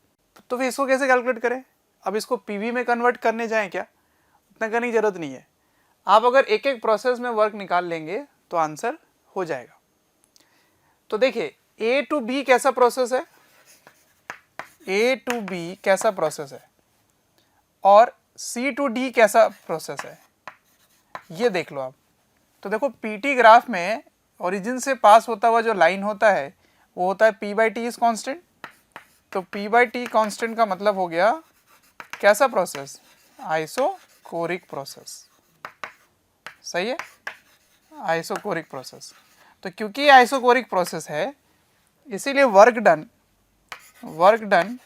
तो फिर इसको कैसे कैलकुलेट करें? अब इसको पीवी में कन्वर्ट करने जाएं क्या? उतना करने की जरूरत नहीं है। आप अगर एक एक प्रोसेस में वर्क निकाल लेंगे तो आंसर हो जाएगा। तो देखिए ए टू बी कैसा प्रोसेस है, ए टू बी कैसा प्रोसेस है और सी टू डी कैसा प्रोसेस है, ये देख लो आप। तो देखो पीटी ग्राफ में ओरिजिन से पास होता हुआ जो लाइन होता है वो होता है P by T is constant. तो पी बाई टी कॉन्स्टेंट का मतलब हो गया कैसा प्रोसेस, आइसोकोरिक प्रोसेस, सही है, आइसोकोरिक प्रोसेस। तो क्योंकि ये आइसोकोरिक प्रोसेस है इसीलिए work done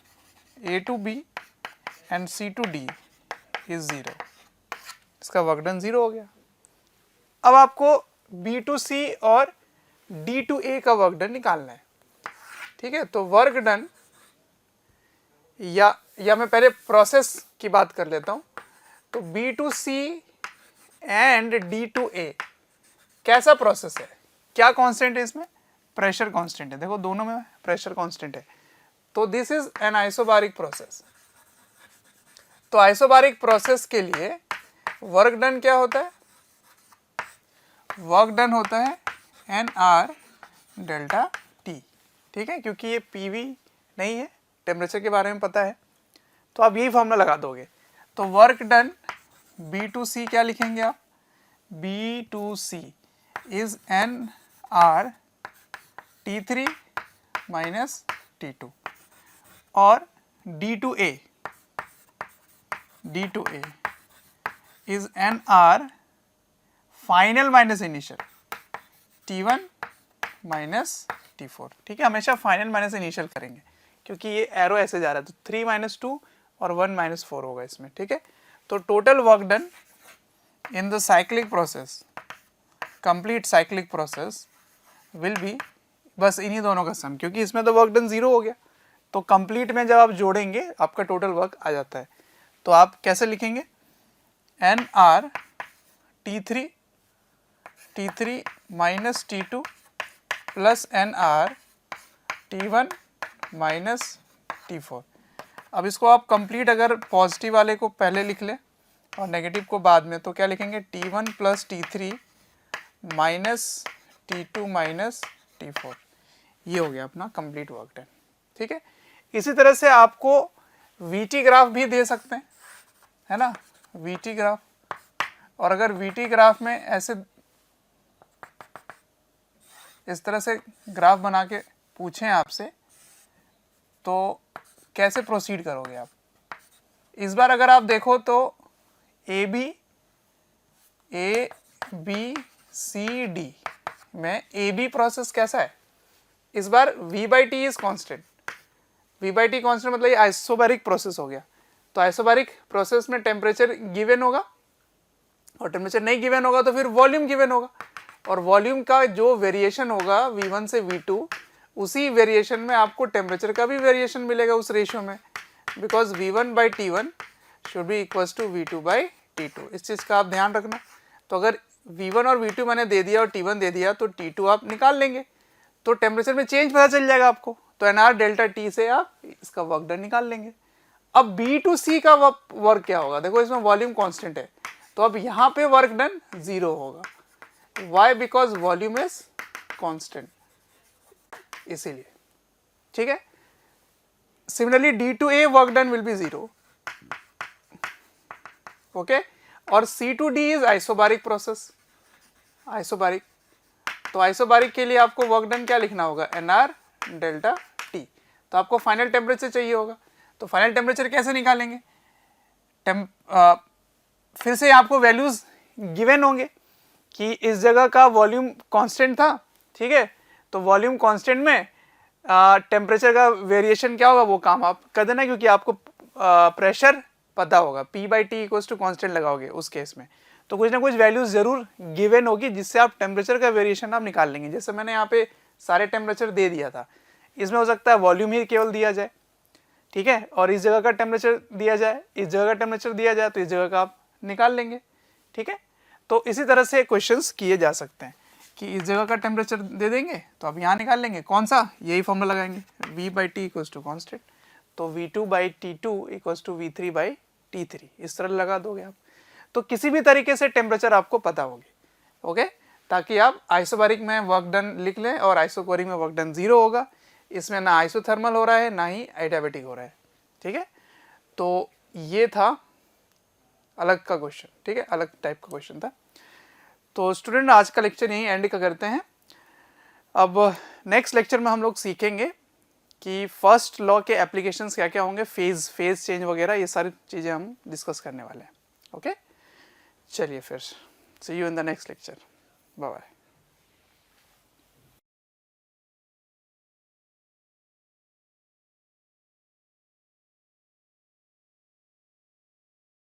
A to B and C to D is 0, इसका वर्क डन 0 हो गया। अब आपको बी टू सी और डी टू ए का वर्क डन निकालना है, ठीक है। तो वर्क डन या मैं पहले प्रोसेस की बात कर लेता हूं। तो B to C and D to A कैसा प्रोसेस है, क्या कांस्टेंट है इसमें, प्रेशर कांस्टेंट है। देखो दोनों में प्रेशर कांस्टेंट है, तो this is an isobaric process. तो आइसोबारिक प्रोसेस के लिए वर्क डन क्या होता है, वर्क डन होता है एन आर डेल्टा टी, ठीक है। क्योंकि ये पीवी नहीं है, टेम्परेचर के बारे में पता है, तो आप यही फॉर्मूला लगा दोगे। तो work done B to C क्या लिखेंगे आप, B to C is N R T three minus T two, और D to A is N R final minus initial T1 minus T4, ठीक है। हमेशा फाइनल माइनस इनिशियल करेंगे क्योंकि ये एरो ऐसे जा रहा है, तो 3 माइनस 2 और 1 माइनस 4 होगा इसमें, ठीक है। तो total work done in the cyclic process, complete cyclic process will be, बस इन्हीं दोनों का सम, क्योंकि इसमें तो वर्क डन 0 हो गया, तो कंप्लीट में जब आप जोड़ेंगे आपका टोटल वर्क आ जाता है। तो आप कैसे लिखेंगे, N R T3 minus T2 plus N R T1 minus T4। अब इसको आप कंप्लीट अगर पॉजिटिव वाले को पहले लिख लें और नेगेटिव को बाद में, तो क्या लिखेंगे, T1 plus T3 minus T2 minus T4, ये हो गया अपना कंप्लीट वर्क डन, ठीक है। इसी तरह से आपको VT ग्राफ भी दे सकते हैं, है ना, VT ग्राफ। और अगर VT ग्राफ में ऐसे इस तरह से ग्राफ बना के पूछें आपसे, तो कैसे प्रोसीड करोगे आप? इस बार अगर आप देखो तो ए बी सी डी में ए बी प्रोसेस कैसा है, इस बार V by T is constant, V by T constant मतलब ये आइसोबैरिक प्रोसेस हो गया। तो आइसोबैरिक प्रोसेस में टेम्परेचर गिवन होगा, और टेम्परेचर नहीं गिवन होगा तो फिर वॉल्यूम गिवन होगा, और वॉल्यूम का जो वेरिएशन होगा V1 से V2, उसी वेरिएशन में आपको टेम्परेचर का भी वेरिएशन मिलेगा उस रेशियो में, because V1 by T1 should be equals to V2 by T2। इस चीज़ का आप ध्यान रखना। तो अगर V1 और V2 मैंने दे दिया और T1 दे दिया तो T2 आप निकाल लेंगे, तो टेम्परेचर में चेंज पता चल जाएगा आपको। तो NR डेल्टा T से आप इसका वर्क डन निकाल लेंगे। अब B टू C का वर्क क्या होगा, देखो इसमें वॉल्यूम कांस्टेंट है, तो अब यहाँ पे वर्क डन 0 होगा। Why? Because volume is constant, इसीलिए। ठीक है। Similarly D to A work done will be 0, okay. और C to D is isobaric process, isobaric. तो आइसोबारिक के लिए आपको वर्क डन क्या लिखना होगा, NR डेल्टा T। तो आपको फाइनल टेम्परेचर चाहिए होगा, तो फाइनल टेम्परेचर कैसे निकालेंगे, फिर से आपको वैल्यूज गिवन होंगे कि इस जगह का वॉल्यूम कांस्टेंट था, ठीक है। तो वॉल्यूम कांस्टेंट में टेम्परेचर का वेरिएशन क्या होगा वो काम आप कर देना, क्योंकि आपको प्रेशर पता होगा, P by T equals to constant लगाओगे उस केस में, तो कुछ ना कुछ वैल्यूज जरूर गिवन होगी जिससे आप टेम्परेचर का वेरिएशन आप निकाल लेंगे। जैसे मैंने यहाँ पे सारे टेम्परेचर दे दिया था, इसमें हो सकता है वॉल्यूम ही केवल दिया जाए, ठीक है, और इस जगह का टेम्परेचर दिया जाए, इस जगह का टेम्परेचर दिया जाए, तो इस जगह का आप निकाल लेंगे, ठीक है। तो इसी तरह से क्वेश्चंस किए जा सकते हैं कि इस जगह का टेम्परेचर दे देंगे तो आप यहाँ निकाल लेंगे, कौन सा, यही फॉर्मूला लगाएंगे, V by T equals to constant, तो V2 by T2 equals to V3 by T3, इस तरह लगा दोगे आप। तो किसी भी तरीके से टेम्परेचर आपको पता होगी, ओके, ताकि आप आइसोबारिक में वर्क डन लिख लें और आइसोकोरिक में वर्क डन 0 होगा। इसमें ना आइसोथर्मल हो रहा है ना ही एडियाबैटिक हो रहा है, ठीक है। तो ये था अलग का क्वेश्चन, ठीक है, अलग टाइप का क्वेश्चन था। तो स्टूडेंट आज का लेक्चर यहीं एंड का करते हैं। अब नेक्स्ट लेक्चर में हम लोग सीखेंगे कि फर्स्ट लॉ के एप्लीकेशंस क्या क्या होंगे, फेज चेंज वगैरह, ये सारी चीज़ें हम डिस्कस करने वाले हैं, ओके। चलिए फिर see you in the next lecture, bye bye.